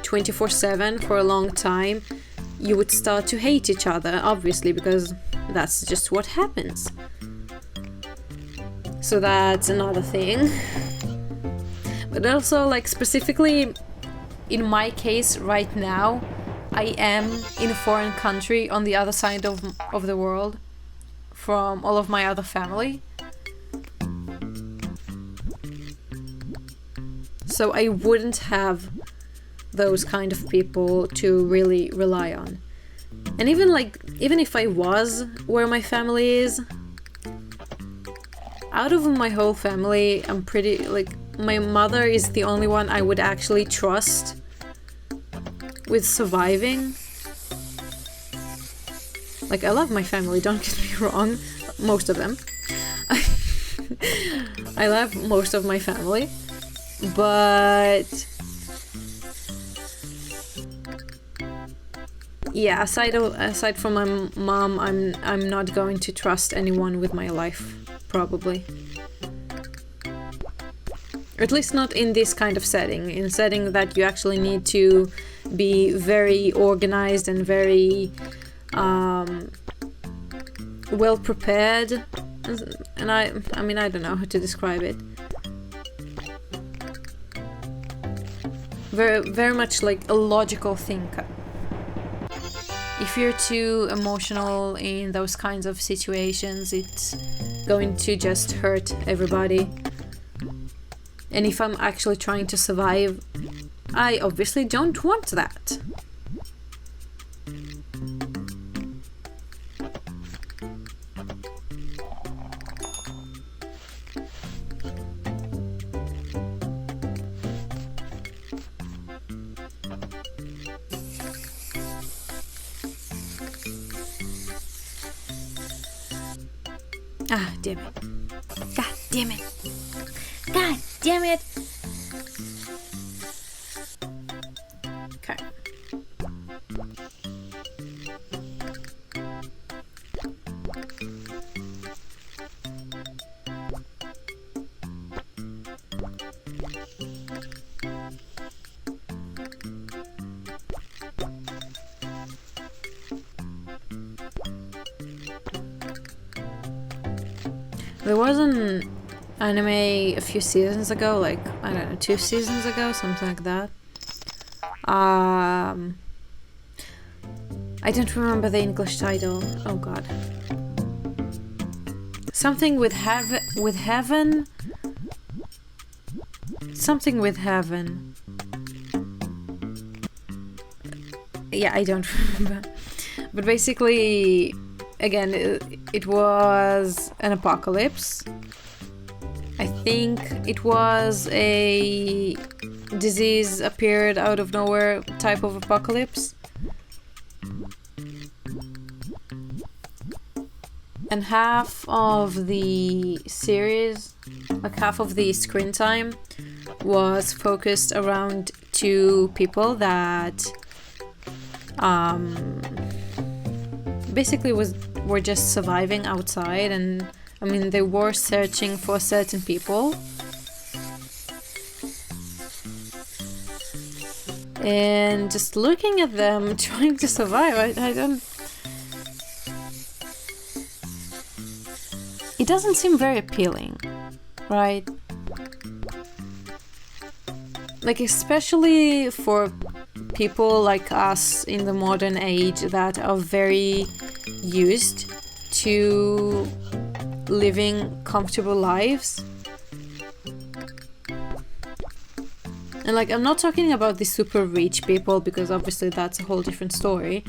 24/7 for a long time, you would start to hate each other, obviously, because that's just what happens. So that's another thing. But also, like, specifically in my case right now, I am in a foreign country on the other side of the world from all of my other family. So I wouldn't have those kind of people to really rely on. And even if I was where my family is, out of my whole family, I'm pretty, like, my mother is the only one I would actually trust with surviving. Like, I love my family, don't get me wrong, most of them. I love most of my family, but yeah, aside from my mom, I'm not going to trust anyone with my life, probably. Or at least not in this kind of setting, in a setting that you actually need to be very organized and very well prepared. And I mean, I don't know how to describe it. Very much like a logical thinker. If you're too emotional in those kinds of situations, it's going to just hurt everybody. And if I'm actually trying to survive, I obviously don't want that. Ah, damn it. God damn it. God damn it. Okay. There was an anime a few seasons ago, like, I don't know, 2 seasons ago, something like that. I don't remember the English title. Oh god. Something with heaven. Something with heaven. Yeah, I don't remember. But basically, again, it was an apocalypse. I think it was a disease appeared out of nowhere type of apocalypse. And half of the series, like half of the screen time, was focused around 2 people that basically were just surviving outside, and I mean, they were searching for certain people. And just looking at them trying to survive, I don't... It doesn't seem very appealing, right? Like, especially for people like us in the modern age that are very used to living comfortable lives. And like, I'm not talking about the super rich people, because obviously that's a whole different story,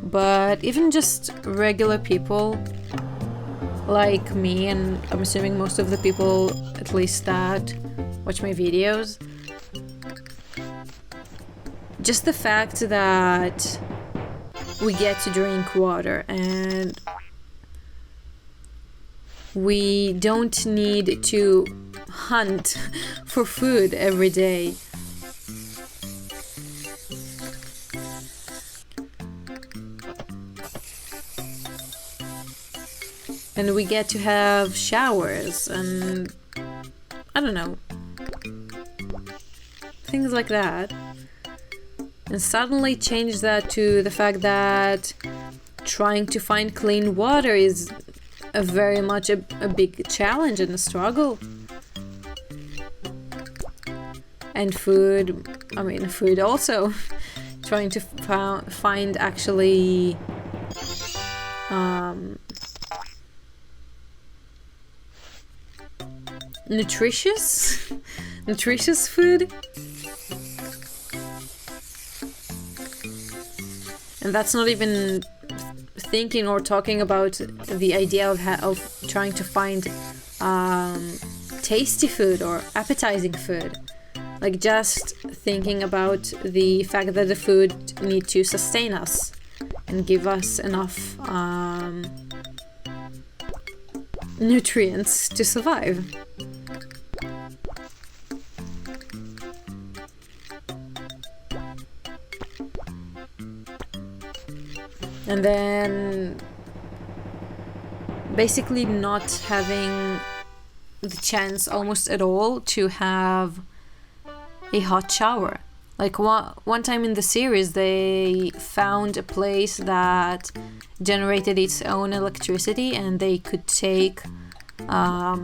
but even just regular people like me, and I'm assuming most of the people at least that watch my videos, just the fact that we get to drink water and we don't need to hunt for food every day. And we get to have showers and I don't know, things like that. And suddenly change that to the fact that trying to find clean water is very much a big challenge and a struggle. And food, I mean, food also. Trying to find actually nutritious food. And that's not even thinking or talking about the idea of trying to find tasty food or appetizing food. Like just thinking about the fact that the food need to sustain us and give us enough nutrients to survive. And then basically not having the chance almost at all to have a hot shower. Like one time in the series they found a place that generated its own electricity and they could take a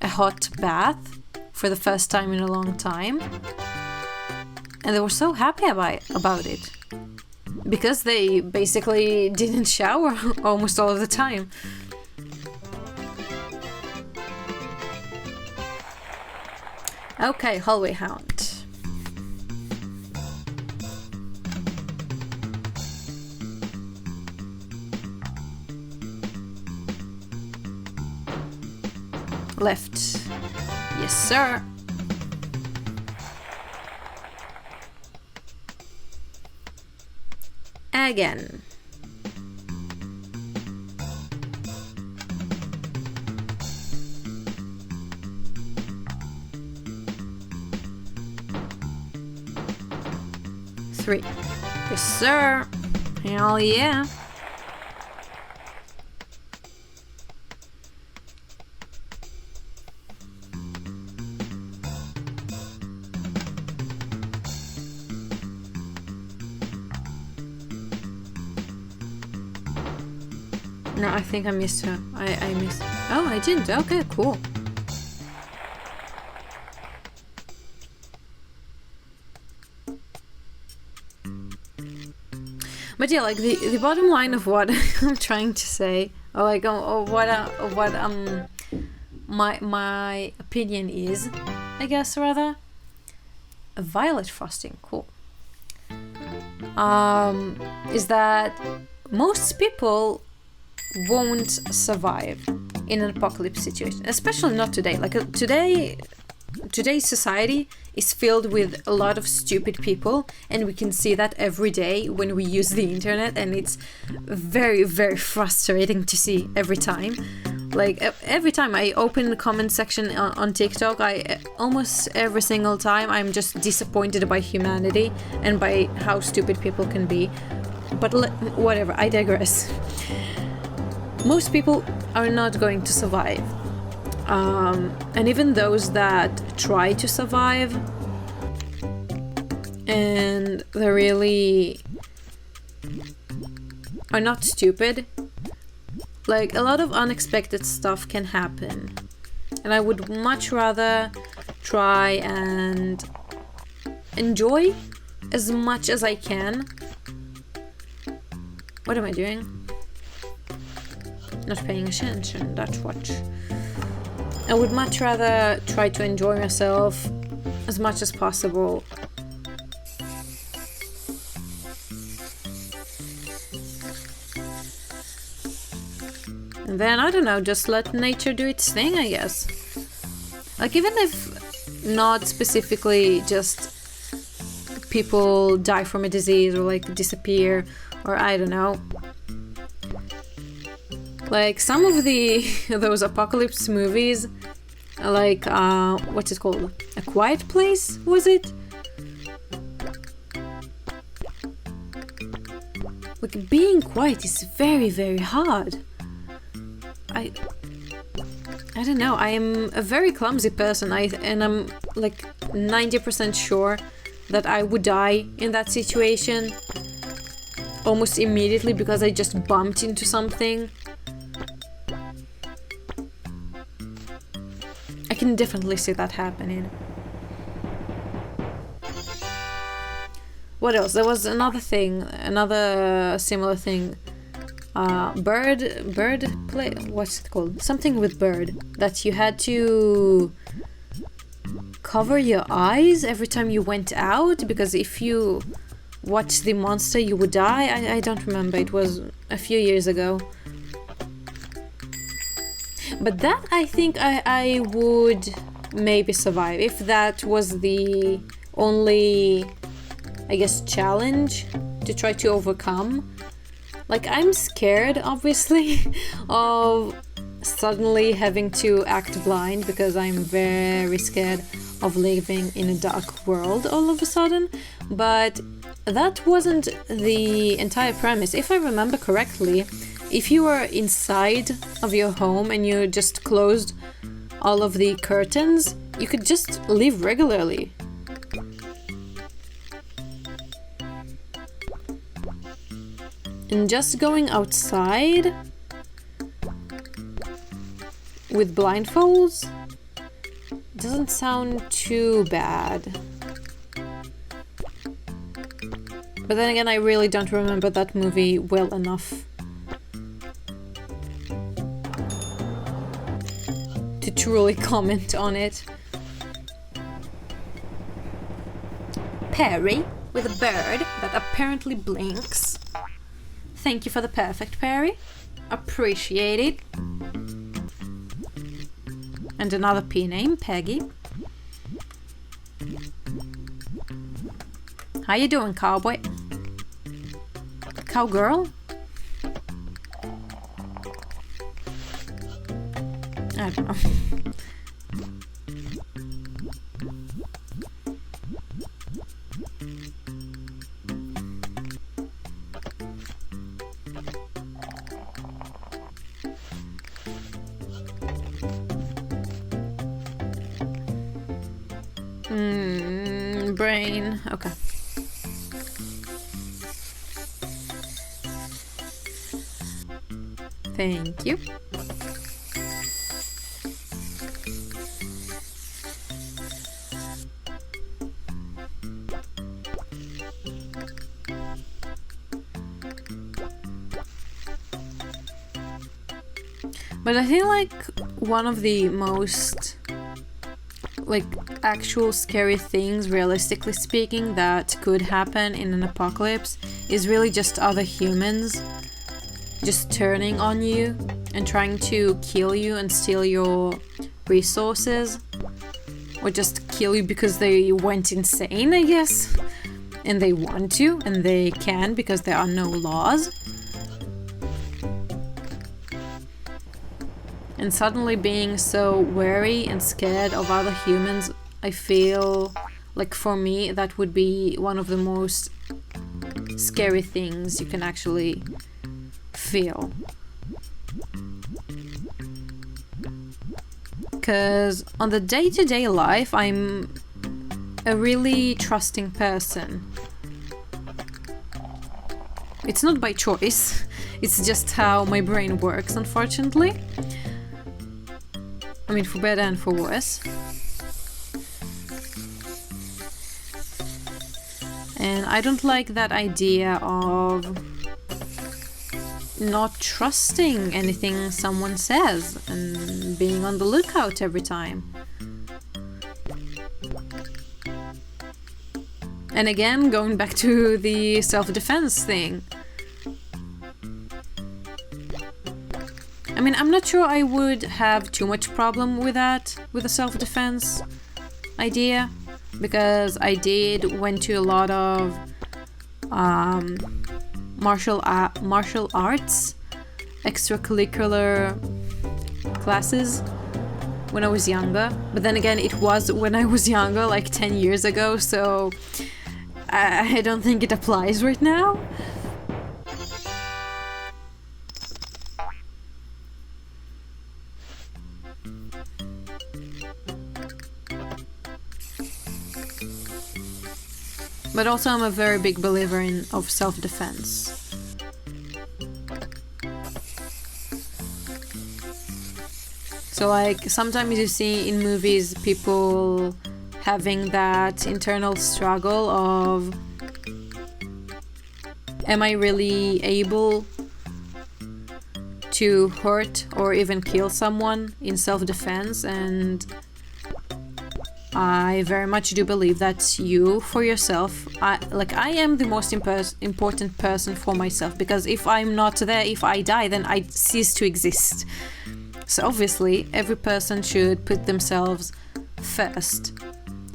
hot bath for the first time in a long time. And they were so happy about it. Because they basically didn't shower almost all of the time. Okay, hallway hound. Left. Yes, sir. Again. Three. Yes, sir. Hell yeah. No, I think I missed her. I missed. Oh, I didn't. Okay, cool. But yeah, like the bottom line of what I'm trying to say, or like what my opinion is, I guess rather. A violet frosting, cool. Is that most people won't survive in an apocalypse situation, especially not today. Like today's society is filled with a lot of stupid people, and we can see that every day when we use the internet, and it's very, very frustrating to see every time. Like every time I open the comment section on TikTok, I almost every single time I'm just disappointed by humanity and by how stupid people can be. But whatever, I digress. Most people are not going to survive. And even those that try to survive and they really are not stupid, like a lot of unexpected stuff can happen. And I would much rather try and enjoy as much as I can. What am I doing? Not paying attention, that's what. I would much rather try to enjoy myself as much as possible. And then, I don't know, just let nature do its thing, I guess. Like, even if not specifically just people die from a disease or like disappear, or I don't know. Like some of those apocalypse movies, like what's it called? A Quiet Place, was it? Like being quiet is very, very hard. I don't know. I am a very clumsy person. And I'm like 90% sure that I would die in that situation almost immediately because I just bumped into something. I can definitely see that happening. What else? There was another thing, another similar thing. Bird play. What's it called? Something with bird that you had to cover your eyes every time you went out because if you watched the monster, you would die. I don't remember. It was a few years ago. But that I think I would maybe survive if that was the only, I guess, challenge to try to overcome. Like, I'm scared, obviously, of suddenly having to act blind because I'm very scared of living in a dark world all of a sudden. But that wasn't the entire premise. If I remember correctly, if you were inside of your home and you just closed all of the curtains, you could just live regularly. And just going outside with blindfolds doesn't sound too bad. But then again, I really don't remember that movie well enough to truly comment on it. Perry with a bird that apparently blinks. Thank you for the perfect Perry. Appreciate it. And another P name, Peggy. How you doing, cowboy? Cowgirl? I don't know. Brain. Okay. Thank you. But I think like one of the most like actual scary things, realistically speaking, that could happen in an apocalypse is really just other humans just turning on you and trying to kill you and steal your resources, or just kill you because they went insane, I guess, and they want to and they can because there are no laws. And suddenly being so wary and scared of other humans, I feel like for me that would be one of the most scary things you can actually feel. Because on the day-to-day life, I'm a really trusting person. It's not by choice, it's just how my brain works, unfortunately. I mean, for better and for worse. And I don't like that idea of not trusting anything someone says and being on the lookout every time. And again, going back to the self-defense thing. I mean, I'm not sure I would have too much problem with that, with the self-defense idea, because I went to a lot of martial arts extracurricular classes when I was younger. But then again, it was when I was younger, like 10 years ago, so I don't think it applies right now. But also I'm a very big believer of self-defense. So like sometimes you see in movies people having that internal struggle of, am I really able to hurt or even kill someone in self-defense? And I very much do believe that you, for yourself, I am the most important person for myself, because if I'm not there, if I die, then I cease to exist. So obviously, every person should put themselves first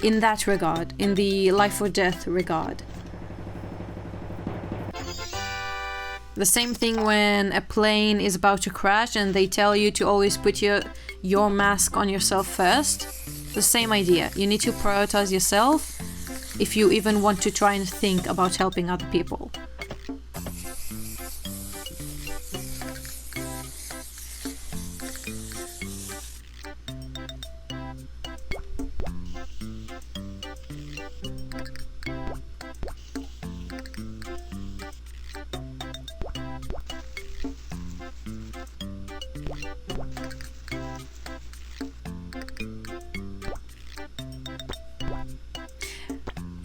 in that regard, in the life or death regard. The same thing when a plane is about to crash and they tell you to always put your mask on yourself first. The same idea. You need to prioritize yourself if you even want to try and think about helping other people.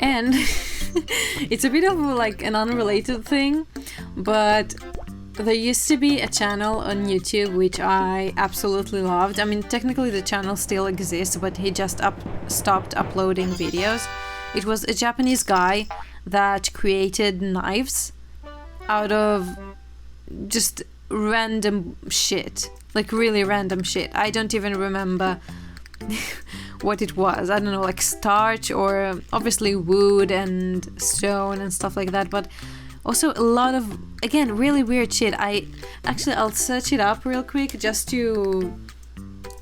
And it's a bit of like an unrelated thing, but there used to be a channel on YouTube which I absolutely loved. I mean, technically the channel still exists, but he just stopped uploading videos. It was a Japanese guy that created knives out of just random shit, like really random shit. I don't even remember what it was. I don't know, like starch or obviously wood and stone and stuff like that, but also a lot of, again, really weird shit. I'll search it up real quick just to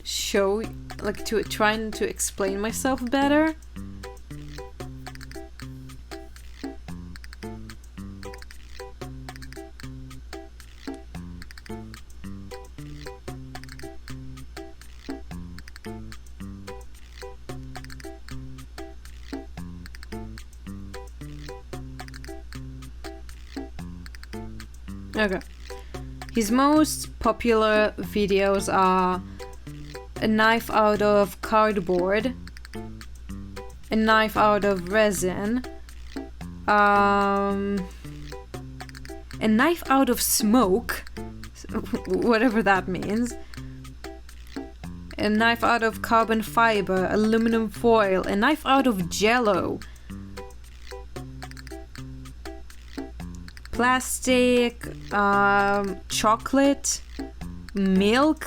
show, like to try to explain myself better. Okay. His most popular videos are a knife out of cardboard, a knife out of resin, a knife out of smoke, whatever that means, a knife out of carbon fiber, aluminum foil, a knife out of jello, plastic, chocolate, milk,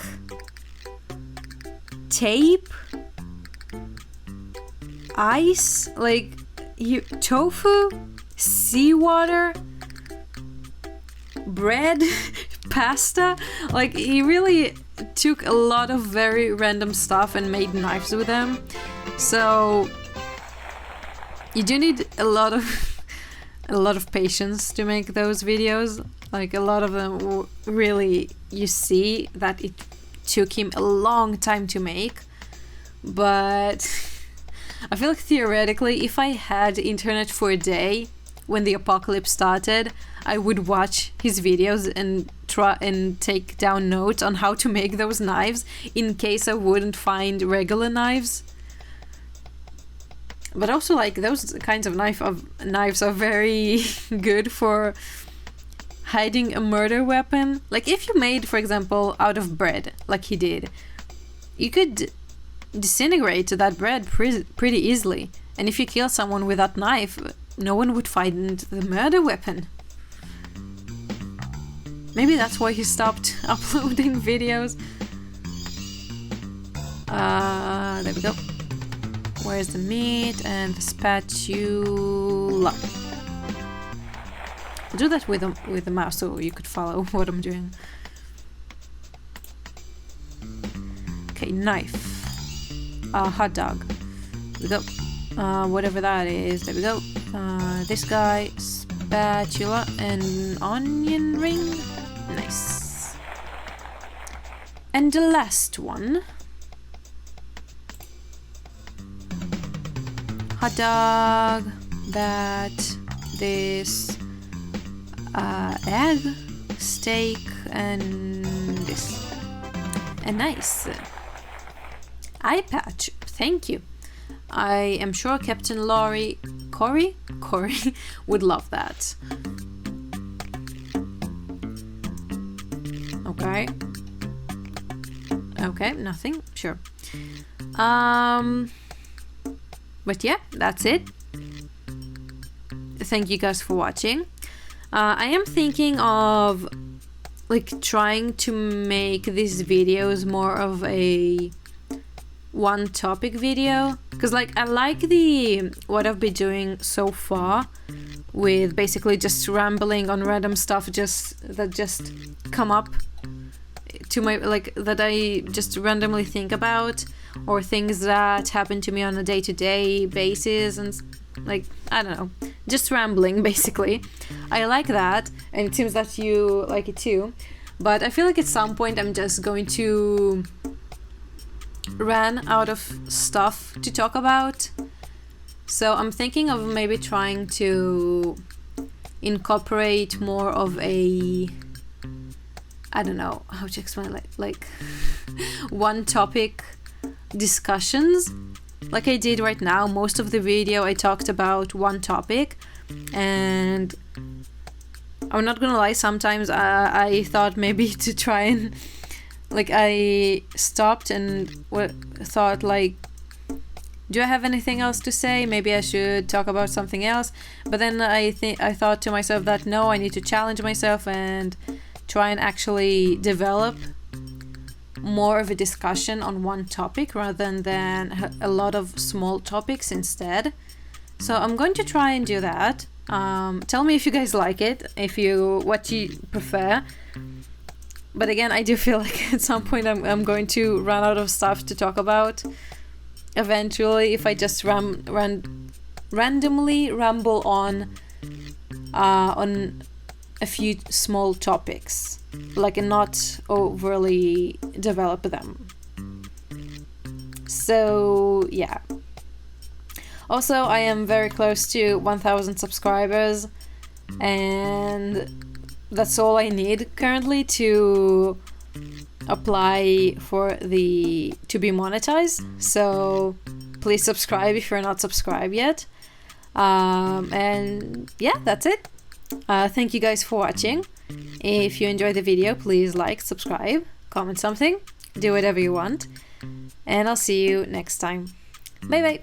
tape, ice, like tofu, seawater, bread, pasta. Like he really took a lot of very random stuff and made knives with them. So you do need a lot of patience to make those videos. Like a lot of them really, you see that it took him a long time to make. But I feel like theoretically, if I had internet for a day when the apocalypse started, I would watch his videos and try and take down notes on how to make those knives in case I wouldn't find regular knives. But also, like, those kinds of knives are very good for hiding a murder weapon. Like, if you made, for example, out of bread, like he did, you could disintegrate that bread pretty easily. And if you kill someone with that knife, no one would find the murder weapon. Maybe that's why he stopped uploading videos. There we go. Where's the meat and the spatula? I'll do that with the mouse so you could follow what I'm doing. Okay, knife. Hot dog. There we go. Whatever that is. There we go. This guy, spatula, and onion ring. Nice. And the last one. Hot dog, that, this, egg, steak, and this. And nice. Eye patch, thank you. I am sure Captain Corey would love that. Okay. Okay, nothing, sure. But yeah, that's it. Thank you guys for watching. I am thinking of like trying to make these videos more of a one topic video, because like I like what I've been doing so far with basically just rambling on random stuff that just come up to my, like, that I just randomly think about, or things that happen to me on a day-to-day basis, and like, I don't know, just rambling basically. I like that, and it seems that you like it too, but I feel like at some point I'm just going to run out of stuff to talk about. So I'm thinking of maybe trying to incorporate more of a, I don't know how to explain, like one topic discussions like I did right now. Most of the video I talked about one topic, and I'm not gonna lie, sometimes I thought maybe to try and like, I stopped and thought like, do I have anything else to say? Maybe I should talk about something else. But then I thought to myself that no, I need to challenge myself and try and actually develop more of a discussion on one topic rather than a lot of small topics instead. So I'm going to try and do that. Tell me if you guys like it, what you prefer. But again, I do feel like at some point I'm going to run out of stuff to talk about eventually if I just randomly ramble on a few small topics, like, and not overly develop them. So yeah. Also, I am very close to 1,000 subscribers, and that's all I need currently to apply for to be monetized. So please subscribe if you're not subscribed yet. And yeah, that's it. Thank you guys for watching. If you enjoyed the video, please like, subscribe, comment something, do whatever you want, and I'll see you next time. Bye bye.